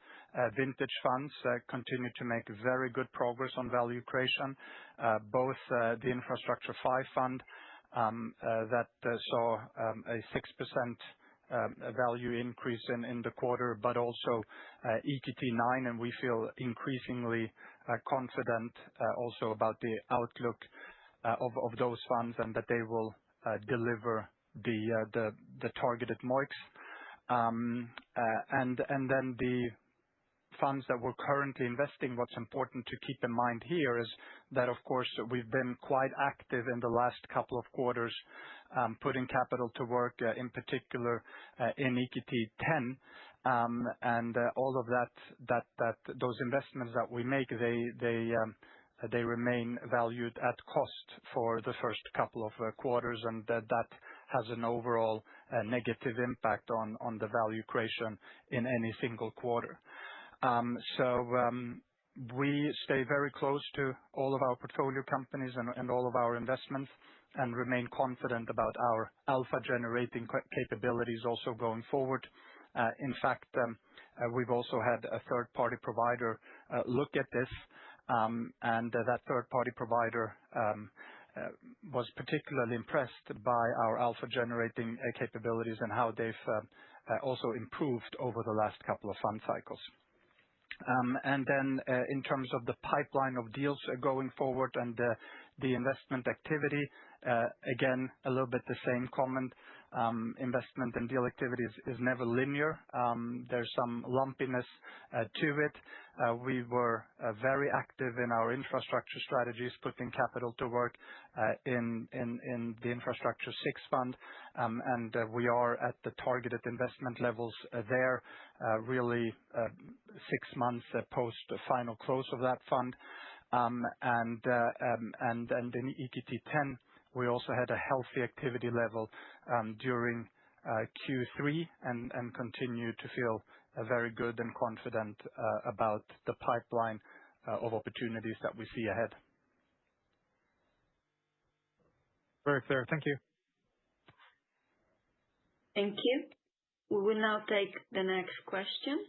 vintage funds continue to make very good progress on value creation. Both the Infrastructure 5 fund that saw a 6% value increase in the quarter, but also EQT 9, and we feel increasingly confident also about the outlook of those funds and that they will deliver the targeted MOICs. And then the funds that we're currently investing, what's important to keep in mind here is that, of course, we've been quite active in the last couple of quarters, putting capital to work, in particular in EQT 10, and all of that those investments that we make, they remain valued at cost for the first couple of quarters, and that has an overall negative impact on the value creation in any single quarter. We stay very close to all of our portfolio companies and all of our investments and remain confident about our alpha generating capabilities also going forward. In fact, we've also had a third-party provider look at this, and that third-party provider was particularly impressed by our alpha generating capabilities and how they've also improved over the last couple of fund cycles. And then in terms of the pipeline of deals going forward and the investment activity, again, a little bit the same comment. investment and deal activity is never linear. There's some lumpiness to it. We were very active in our infrastructure strategies, putting capital to work in the Infrastructure 6 fund. We are at the targeted investment levels there, really 6 months post the final close of that fund. In EQT 10, we also had a healthy activity level during Q3 and continue to feel very good and confident about the pipeline of opportunities that we see ahead. Very clear. Thank you. Thank you. We will now take the next question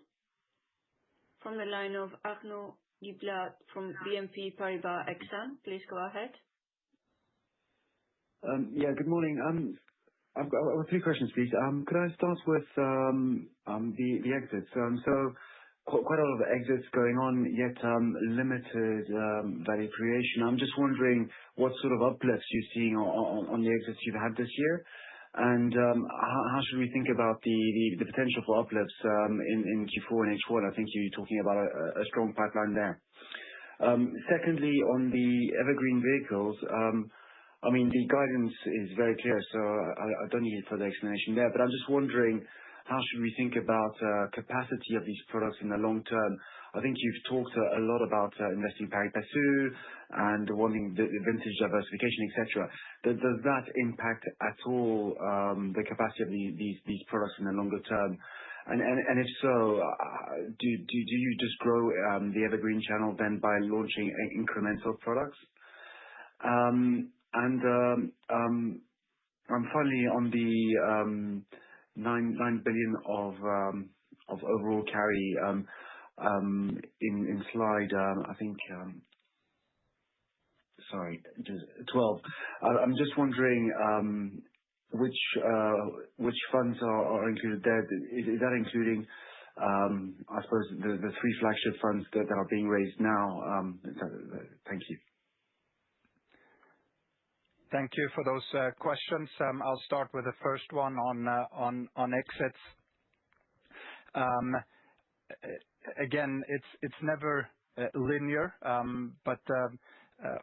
from the line of Arnaud Giblat from BNP Paribas Exane. Please go ahead. Yeah, good morning. I've got 3 questions, please. Could I start with the exits? So quite a lot of exits going on, yet limited value creation. I'm just wondering what sort of uplifts you're seeing on the exits you've had this year, and how should we think about the potential for uplifts in Q4 and H1? I think you're talking about a strong pipeline there. Secondly, on the evergreen vehicles, I mean, the guidance is very clear, so I don't need further explanation there. But I'm just wondering, how should we think about capacity of these products in the long term? I think you've talked a lot about investing pari passu and wanting the vintage diversification, etc. Does that impact at all the capacity of these products in the longer term? And if so, do you just grow the evergreen channel then by launching incremental products? Finally, on the 9 billion of overall carry in slide, I think, sorry, just 12. I'm just wondering which funds are included there. Is that including, I suppose, the 3 flagship funds that are being raised now? Thank you. Thank you for those questions. I'll start with the first one on exits. Again, it's never linear, but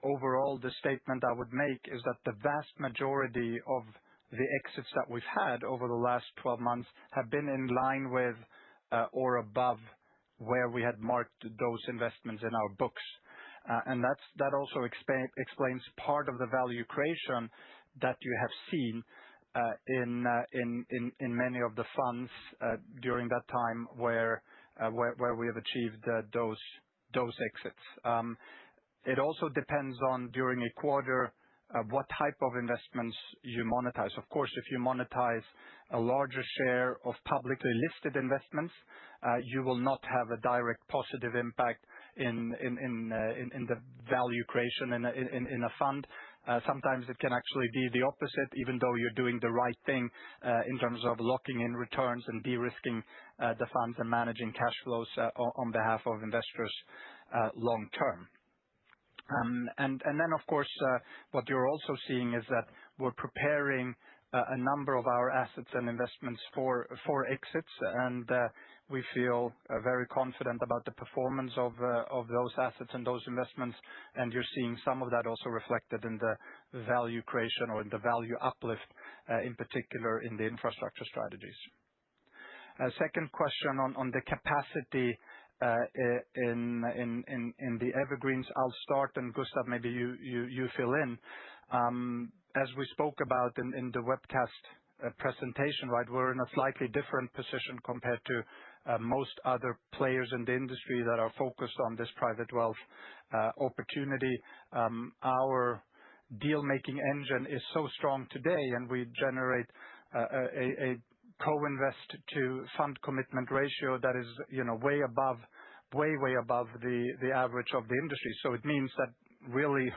overall, the statement I would make is that the vast majority of the exits that we've had over the last 12 months have been in line with or above where we had marked those investments in our books. And that also explains part of the value creation that you have seen in many of the funds during that time where we have achieved those exits. It also depends on, during a quarter, what type of investments you monetize. Of course, if you monetize a larger share of publicly listed investments, you will not have a direct positive impact in the value creation in a fund. Sometimes it can actually be the opposite, even though you're doing the right thing in terms of locking in returns and de-risking the funds and managing cash flows on behalf of investors long term. And then, of course, what you're also seeing is that we're preparing a number of our assets and investments for exits, and we feel very confident about the performance of those assets and those investments. And you're seeing some of that also reflected in the value creation or in the value uplift, in particular in the infrastructure strategies. Second question on the capacity in the evergreens. I'll start, and Gustav, maybe you fill in. As we spoke about in the webcast presentation, right, we're in a slightly different position compared to most other players in the industry that are focused on this private wealth opportunity. Our deal-making engine is so strong today, and we generate a co-invest to fund commitment ratio that is, way above the average of the industry. So it means that really,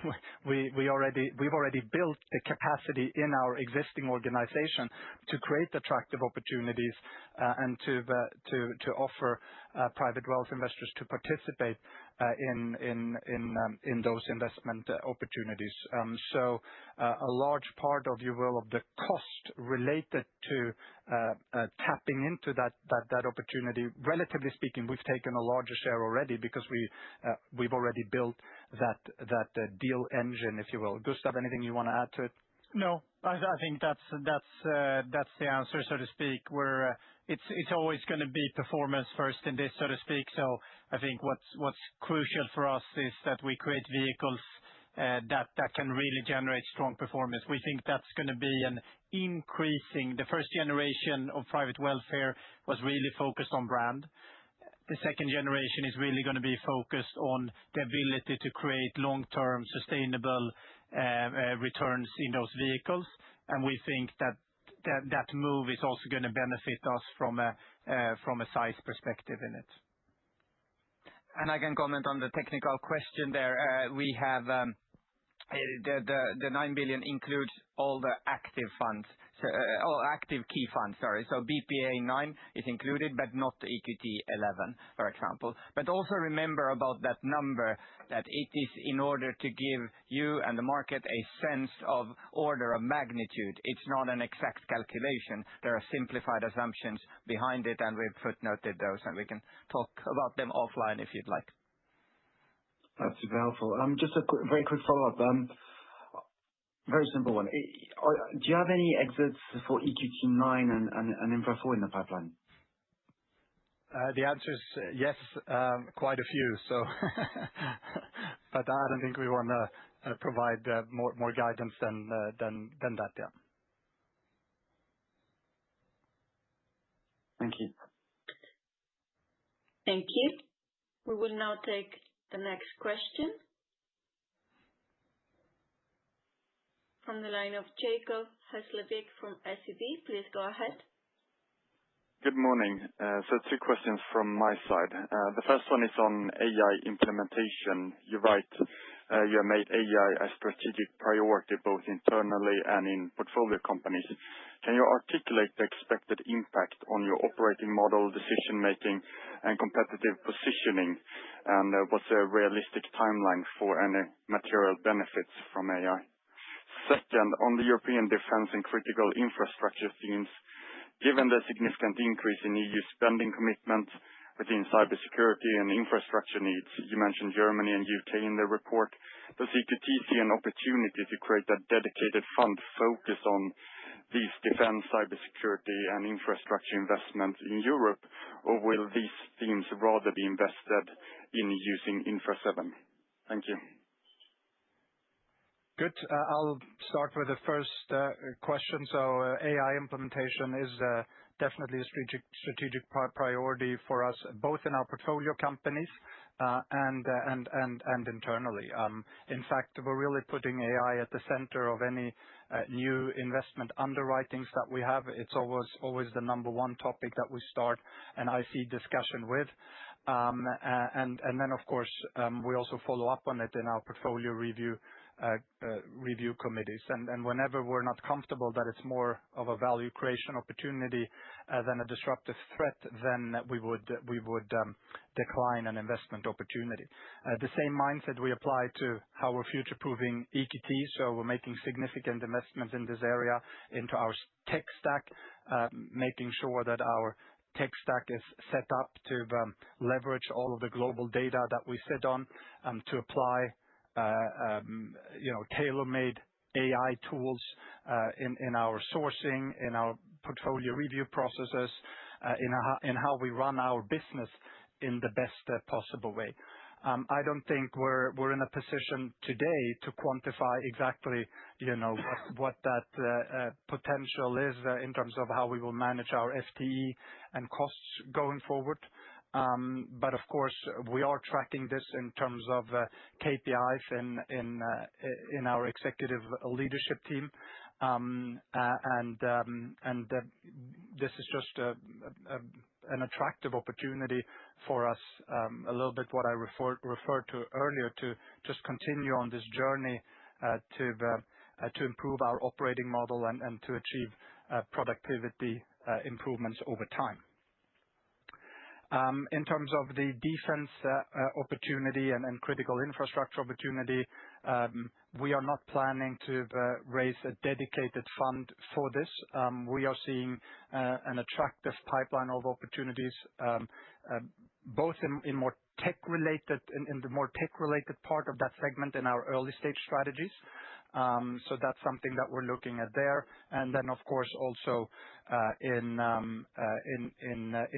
we've already built the capacity in our existing organization to create attractive opportunities and to offer private wealth investors to participate in those investment opportunities. So a large part of the cost related to tapping into that opportunity, relatively speaking, we've taken a larger share already because we've already built that deal engine, if you will. Gustav, anything you want to add to it? No, I think that's the answer, so to speak. It's always going to be performance first in this, so to speak. So I think what's crucial for us is that we create vehicles that can really generate strong performance. We think that's going to be an increasing. The first generation of private welfare was really focused on brand. The second generation is really going to be focused on the ability to create long-term sustainable returns in those vehicles. And we think that move is also going to benefit us from a size perspective in it. And I can comment on the technical question there. We have the 9 billion includes all the active funds, all active key funds, sorry. So BPA 9 is included, but not EQT 11, for example. But also remember about that number, that it is in order to give you and the market a sense of order of magnitude. It's not an exact calculation. There are simplified assumptions behind it, and we've footnoted those, and we can talk about them offline if you'd like. That's super helpful. Just a very quick follow-up. Very simple one. Do you have any exits for EQT 9 and Infra 4 in the pipeline? The answer is yes, quite a few. So, but I don't think we want to provide more guidance than that. Yeah. Thank you. Thank you. We will now take the next question from the line of Jacob Hesslevik from SEB. Please go ahead. Good morning. So 2 questions from my side. The first one is on AI implementation. You're right, you have made AI a strategic priority both internally and in portfolio companies. Can you articulate the expected impact on your operating model, decision-making, and competitive positioning? And what's a realistic timeline for any material benefits from AI? Second, on the European defense and critical infrastructure themes, given the significant increase in EU spending commitments within cybersecurity and infrastructure needs, you mentioned Germany and UK in the report, does EQT see an opportunity to create a dedicated fund focused on these defense, cybersecurity, and infrastructure investments in Europe, or will these themes rather be invested in using Infra 7? Thank you. Good. I'll start with the first question. So AI implementation is definitely a strategic priority for us, both in our portfolio companies and internally. In fact, we're really putting AI at the center of any new investment underwritings that we have. It's always the number one topic that we start an IC discussion with. And then, of course, we also follow up on it in our portfolio review committees. And whenever we're not comfortable that it's more of a value creation opportunity than a disruptive threat, then we would decline an investment opportunity. The same mindset we apply to how we're future-proofing EQT. So we're making significant investments in this area into our tech stack, making sure that our tech stack is set up to leverage all of the global data that we sit on, to apply tailor-made AI tools in our sourcing, in our portfolio review processes, in how we run our business in the best possible way. I don't think we're in a position today to quantify exactly, what that potential is in terms of how we will manage our FTE and costs going forward. But of course, we are tracking this in terms of KPIs in our executive leadership team, and this is just a an attractive opportunity for us, a little bit what I referred to earlier, to just continue on this journey to improve our operating model and to achieve productivity improvements over time. In terms of the defense opportunity and critical infrastructure opportunity, we are not planning to raise a dedicated fund for this. We are seeing an attractive pipeline of opportunities, both in the more tech-related part of that segment in our early-stage strategies. So that's something that we're looking at there. And then, of course, also in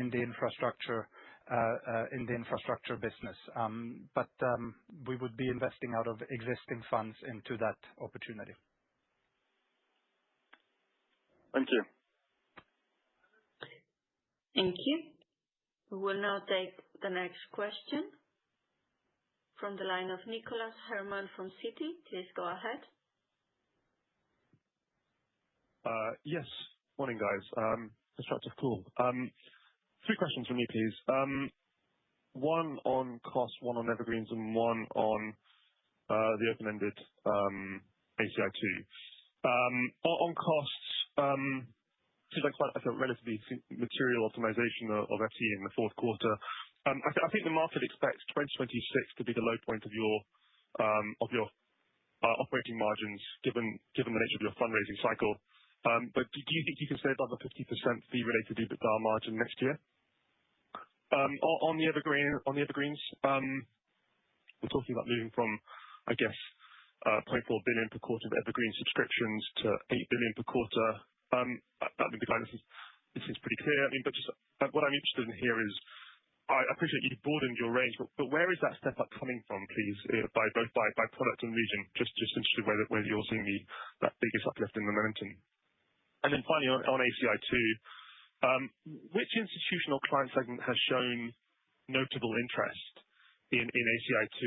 the infrastructure business. But we would be investing out of existing funds into that opportunity. Thank you. Thank you. We will now take the next question from the line of Nicholas Herman from Citi. Please go ahead. Yes. Morning, guys. Constructive call. 3 questions from me, please. One on cost, one on evergreens, and one on the open-ended ACI2. On costs, seems like quite a relatively material optimization of FTE in the fourth quarter. I think the market expects 2026 to be the low point of your operating margins, given the nature of your fundraising cycle. But do you think you can stay above a 50% fee-related EBITDA margin next year? On the evergreens, we're talking about moving from, I guess, 0.4 billion per quarter of evergreen subscriptions to 8 billion per quarter. I think the guidance seems pretty clear. I mean, but just what I'm interested in here is, I appreciate you've broadened your range, but where is that step up coming from, please, by product and region? Just interested whether you're seeing that biggest uplift in the momentum. And then finally, on ACI2, which institutional client segment has shown notable interest in ACI2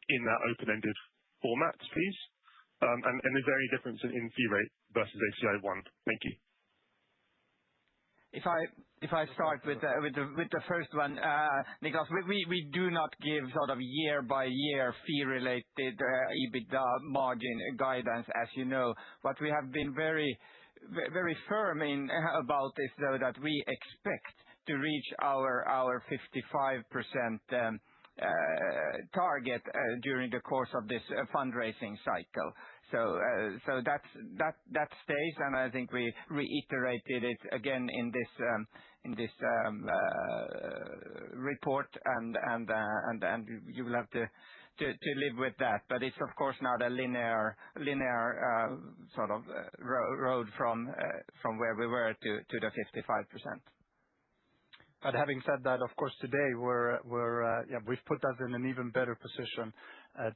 in that open-ended format, please? And is there any difference in fee rate versus ACI1? Thank you. If I start with the first one, Nicholas, we do not give sort of year-by-year fee-related EBITDA margin guidance, as you know. What we have been very firm about is, though, that we expect to reach our 55% target during the course of this fundraising cycle. So that stays, and I think we reiterated it again in this report, and you will have to live with that. But it's of course not a linear sort of road from where we were to the 55%. But having said that, of course, today we've put us in an even better position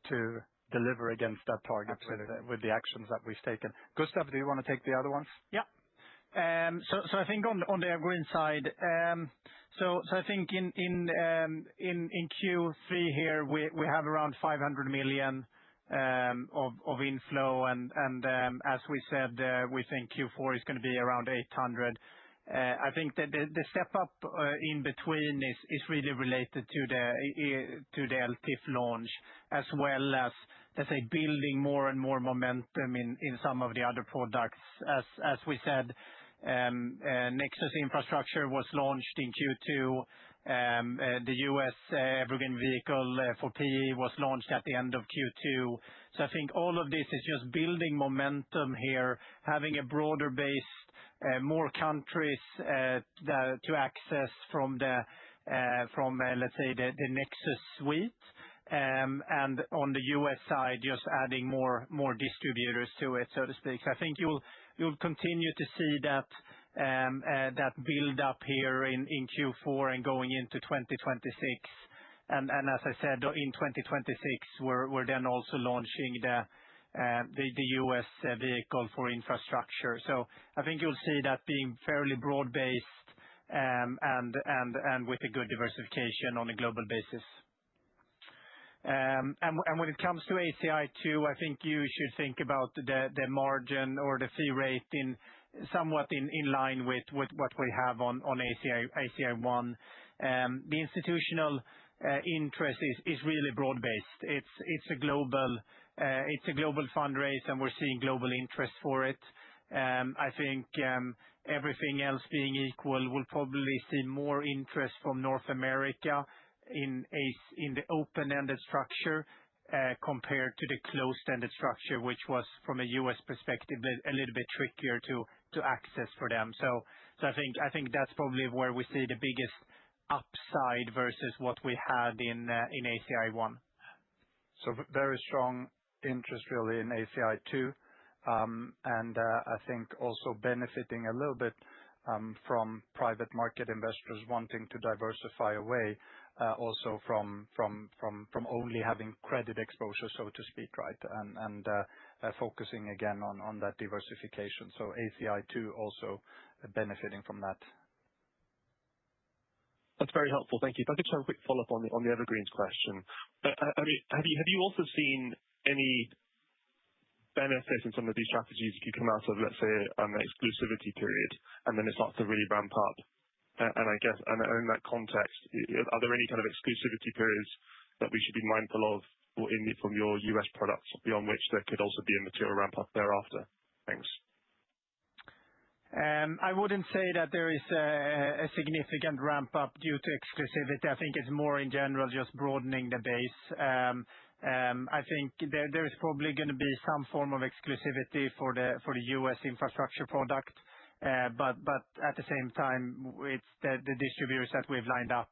to deliver against that target with the actions that we've taken. Gustav, do you want to take the other ones? Yeah. So I think on the evergreen side, so I think in Q3 here, we have around 500 million of inflow, and as we said, we think Q4 is going to be around 800. I think that the step up in between is really related to the LTIF launch, as well as, let's say, building more and more momentum in some of the other products. As we said, Nexus Infrastructure was launched in Q2. The US Evergreen Vehicle for PE was launched at the end of Q2. So I think all of this is just building momentum here, having a broader base, more countries to access from let's say the Nexus suite, and on the US side, just adding more distributors to it, so to speak. So I think you'll continue to see that build up here in Q4 and going into 2026. And as I said, in 2026, we're then also launching the US vehicle for infrastructure. So I think you'll see that being fairly broad-based, and with a good diversification on a global basis. And when it comes to ACI2, I think you should think about the margin or the fee rate somewhat in line with what we have on ACI I. The institutional interest is really broad-based. It's a global fundraise, and we're seeing global interest for it. I think everything else being equal, we'll probably see more interest from North America in the open-ended structure compared to the closed-ended structure, which was, from a U.S. perspective, a little bit trickier to access for them. So I think that's probably where we see the biggest upside versus what we had in ACI I. So very strong interest really in ACI II, and I think also benefiting a little bit from private market investors wanting to diversify away, also from only having credit exposure, so to speak, right? And focusing again on that diversification. So ACI II also benefiting from that. That's very helpful. Thank you. If I could just have a quick follow-up on the evergreens question. I mean, have you also seen any benefit in some of these strategies if you come out of, let's say, an exclusivity period, and then it starts to really ramp up? And I guess, and in that context, are there any kind of exclusivity periods that we should be mindful of from your U.S. products, beyond which there could also be a material ramp up thereafter? Thanks. I wouldn't say that there is a significant ramp up due to exclusivity. I think it's more in general just broadening the base. I think there is probably going to be some form of exclusivity for the U.S. infrastructure product, but at the same time, it's the distributors that we've lined up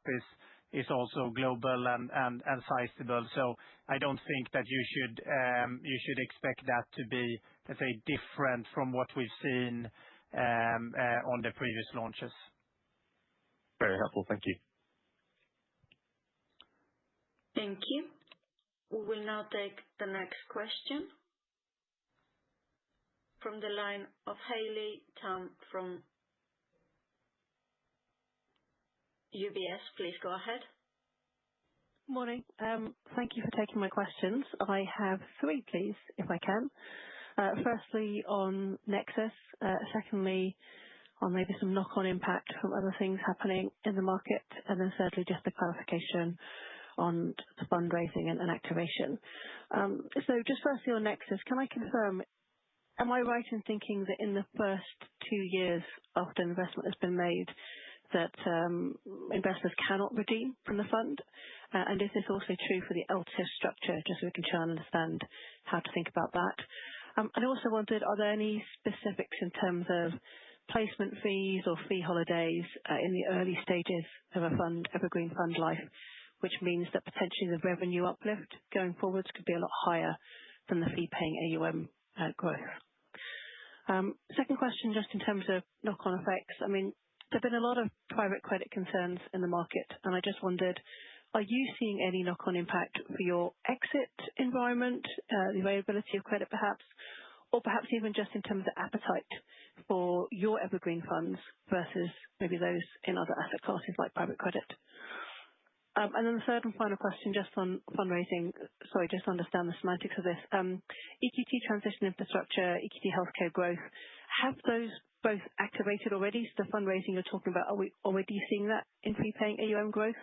is also global and sizable. So I don't think that you should expect that to be, let's say, different from what we've seen on the previous launches. Very helpful. Thank you. Thank you. We will now take the next question from the line of Haley Tam from UBS. Please go ahead. Morning. Thank you for taking my questions. I have three, please, if I can. Firstly, on Nexus. Secondly, on maybe some knock-on impact from other things happening in the market. And then thirdly, just a clarification on the fundraising and activation. So just firstly on Nexus, can I confirm, am I right in thinking that in the first 2 years after investment has been made, that investors cannot redeem from the fund? And is this also true for the LTIF structure, just so we can try and understand how to think about that? And I also wondered, are there any specifics in terms of placement fees or fee holidays in the early stages of a fund, evergreen fund life, which means that potentially the revenue uplift going forwards could be a lot higher than the fee-paying AUM growth? Second question, just in terms of knock-on effects. I mean, there have been a lot of private credit concerns in the market, and I just wondered, are you seeing any knock-on impact for your exit environment, the availability of credit perhaps, or perhaps even just in terms of appetite for your evergreen funds versus maybe those in other asset classes like private credit? And then the third and final question, just on fundraising. Sorry, just to understand the semantics of this. EQT Transition Infrastructure, EQT Healthcare Growth, have those both activated already? So the fundraising you're talking about, are we already seeing that in fee-paying AUM growth?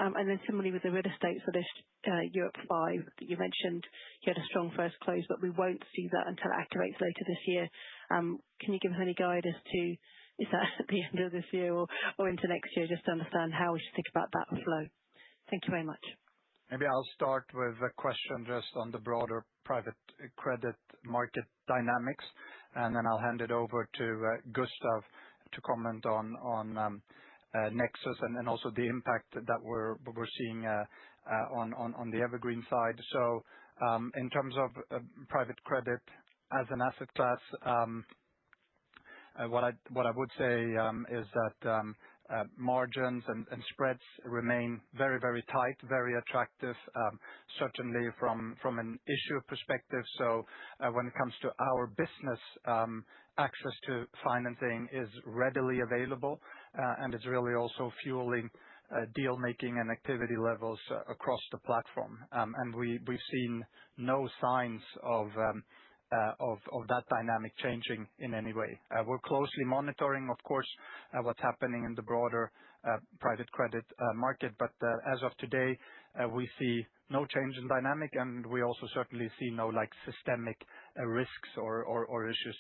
And then similarly with the real estate for this Europe 5 that you mentioned, you had a strong first close, but we won't see that until it activates later this year. Can you give us any guide as to, is that at the end of this year or into next year, just to understand how we should think about that flow? Thank you very much. Maybe I'll start with a question just on the broader private credit market dynamics, and then I'll hand it over to Gustav to comment on Nexus and also the impact that we're seeing on the evergreen side. So in terms of private credit as an asset class, what I would say is that margins and spreads remain very, very tight, very attractive, certainly from an issuer perspective. So when it comes to our business, access to financing is readily available, and it's really also fueling deal making and activity levels across the platform. And we've seen no signs of of that dynamic changing in any way. We're closely monitoring, of course, what's happening in the broader private credit market. But as of today, we see no change in dynamic, and we also certainly see no systemic risks or issues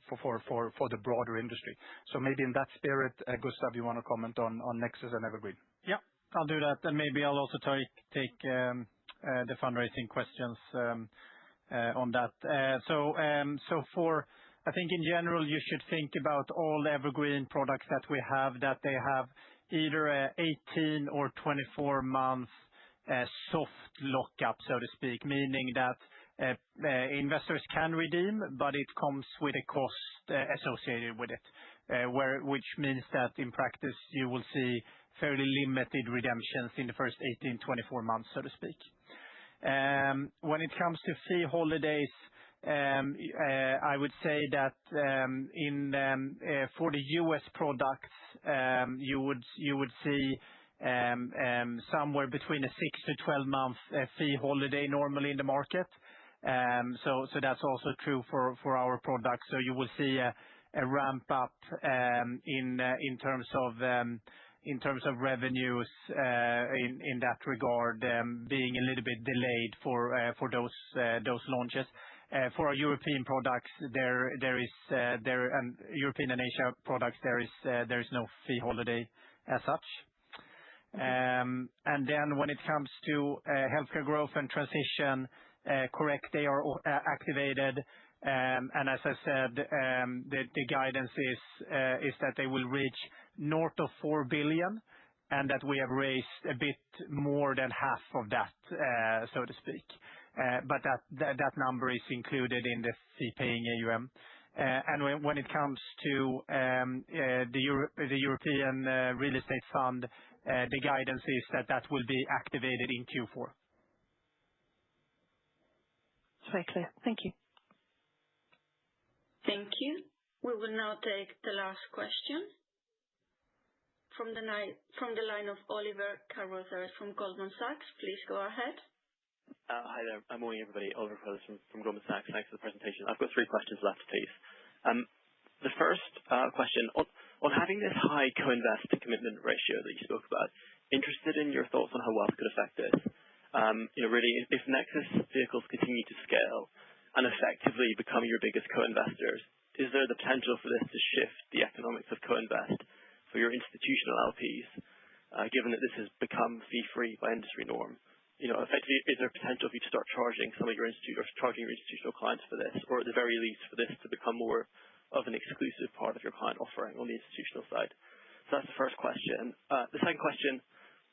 for the broader industry. So maybe in that spirit, Gustav, you want to comment on Nexus and Evergreen? Yeah, I'll do that. And maybe I'll also take the fundraising questions on that. I think in general, you should think about all evergreen products that we have, that they have either a 18 or 24 months soft lockup, so to speak, meaning that investors can redeem, but it comes with a cost associated with it, which means that in practice, you will see fairly limited redemptions in the first 18, 24 months, so to speak. When it comes to fee holidays, I would say that for the US products, you would see somewhere between a 6 to 12 month fee holiday normally in the market. So that's also true for our products. So you will see a ramp up in terms of revenues in that regard, being a little bit delayed for those launches. For our European products, and European and Asia products, there is no fee holiday as such. And then when it comes to healthcare growth and transition, correct, they are activated. And as I said, the guidance is that they will reach north of 4 billion, and that we have raised a bit more than half of that, so to speak. But that number is included in the fee-paying AUM. And when it comes to the European Real Estate Fund, the guidance is that will be activated in Q4. It's very clear. Thank you. Thank you. We will now take the last question from the line of Oliver Carruthers from Goldman Sachs. Please go ahead. Hi there. Morning, everybody. Oliver Carruthers from Goldman Sachs. Thanks for the presentation. I've got 3 questions left, please. The first question, on having this high co-invest to commitment ratio that you spoke about, interested in your thoughts on how wealth could affect this. Really, if Nexus vehicles continue to scale and effectively become your biggest co-investors, is there the potential for this to shift the economics of co-invest for your institutional LPs, given that this has become fee-free by industry norm? Effectively, is there potential for you to start charging your institutional clients for this, or at the very least for this to become more of an exclusive part of your client offering on the institutional side? So that's the first question. The second question,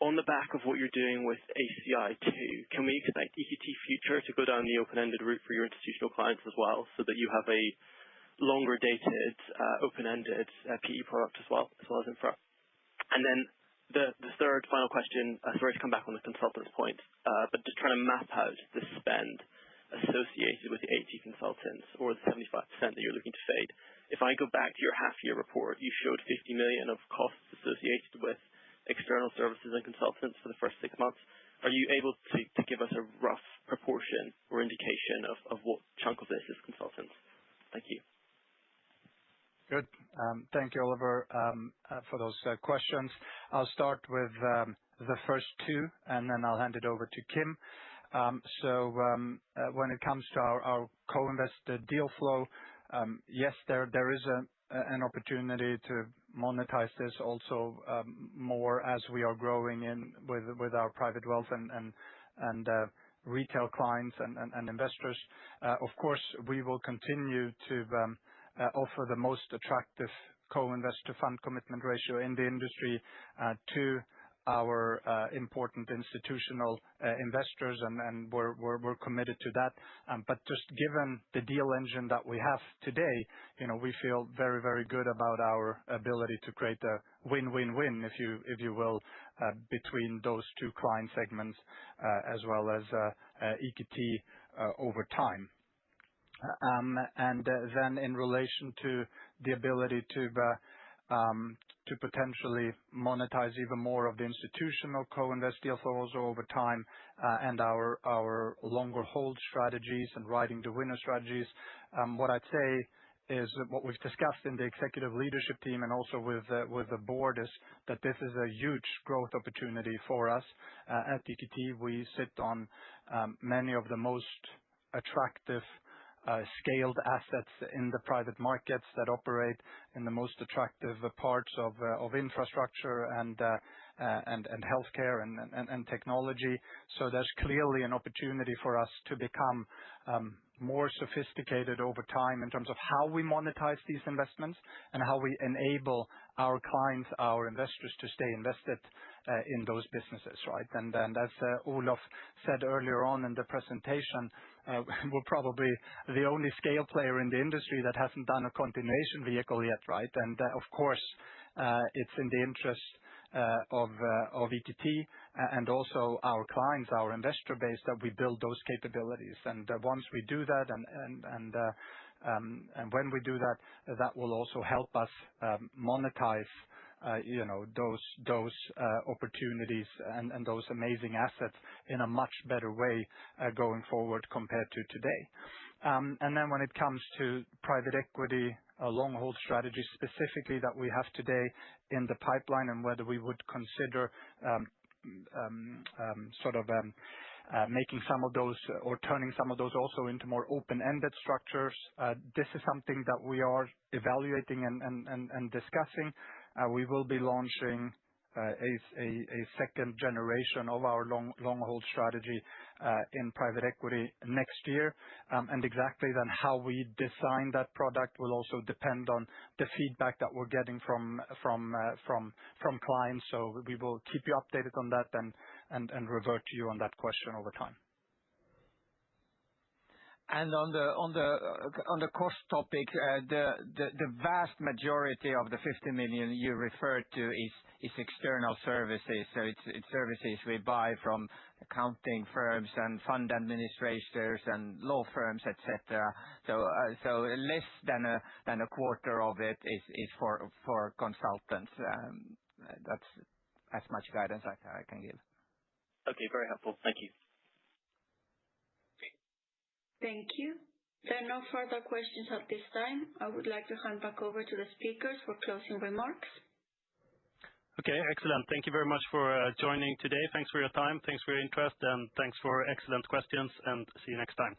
on the back of what you're doing with ACI2, can we expect EQT Future to go down the open-ended route for your institutional clients as well, so that you have a longer-dated, open-ended PE product as well as infra? And then the third final question, sorry to come back on the consultants point, but just trying to map out the spend associated with the 80 consultants or the 75% that you're looking to fade. If I go back to your half-year report, you showed 50 million of costs associated with external services and consultants for the first 6 months. Are you able to give us a rough proportion or indication of what chunk of this is consultants? Thank you. Good. Thank you, Oliver, for those questions. I'll start with the first 2, and then I'll hand it over to Kim. So when it comes to our co-invest deal flow, yes, there is an opportunity to monetize this also more as we are growing with our private wealth and retail clients and investors. Of course, we will continue to offer the most attractive co-invest to fund commitment ratio in the industry to our important institutional investors, and we're committed to that. But just given the deal engine that we have today, we feel very, very good about our ability to create a win-win-win, if you will, between those 2 client segments as well as EQT over time. And then in relation to the ability to to potentially monetize even more of the institutional co-invest deal flow also over time, and our longer hold strategies and riding the winner strategies. What I'd say is what we've discussed in the executive leadership team and also with the board is that this is a huge growth opportunity for us. At EQT, we sit on many of the most attractive scaled assets in the private markets that operate in the most attractive parts of infrastructure and healthcare and technology. So there's clearly an opportunity for us to become more sophisticated over time in terms of how we monetize these investments and how we enable our clients, our investors, to stay invested in those businesses, right? And as Olof said earlier on in the presentation, we're probably the only scale player in the industry that hasn't done a continuation vehicle yet, right? And of course, it's in the interest of EQT and also our clients, our investor base, that we build those capabilities. And once we do that, and when we do that, that will also help us monetize, those opportunities and those amazing assets in a much better way going forward compared to today. And then when it comes to private equity, long hold strategy specifically that we have today in the pipeline, and whether we would consider making some of those or turning some of those also into more open-ended structures. This is something that we are evaluating and discussing. We will be launching a second generation of our long hold strategy in private equity next year. And exactly then how we design that product will also depend on the feedback that we're getting from clients. So we will keep you updated on that and revert to you on that question over time. And on the cost topic, the vast majority of the 50 million you referred to is external services. So it's services we buy from accounting firms and fund administrators and law firms, etc. So less than a quarter of it is for consultants. That's as much guidance I can give. Okay, very helpful. Thank you. Thank you. There are no further questions at this time. I would like to hand back over to the speakers for closing remarks. Okay, excellent. Thank you very much for joining today. Thanks for your time. Thanks for your interest, and thanks for excellent questions, and see you next time.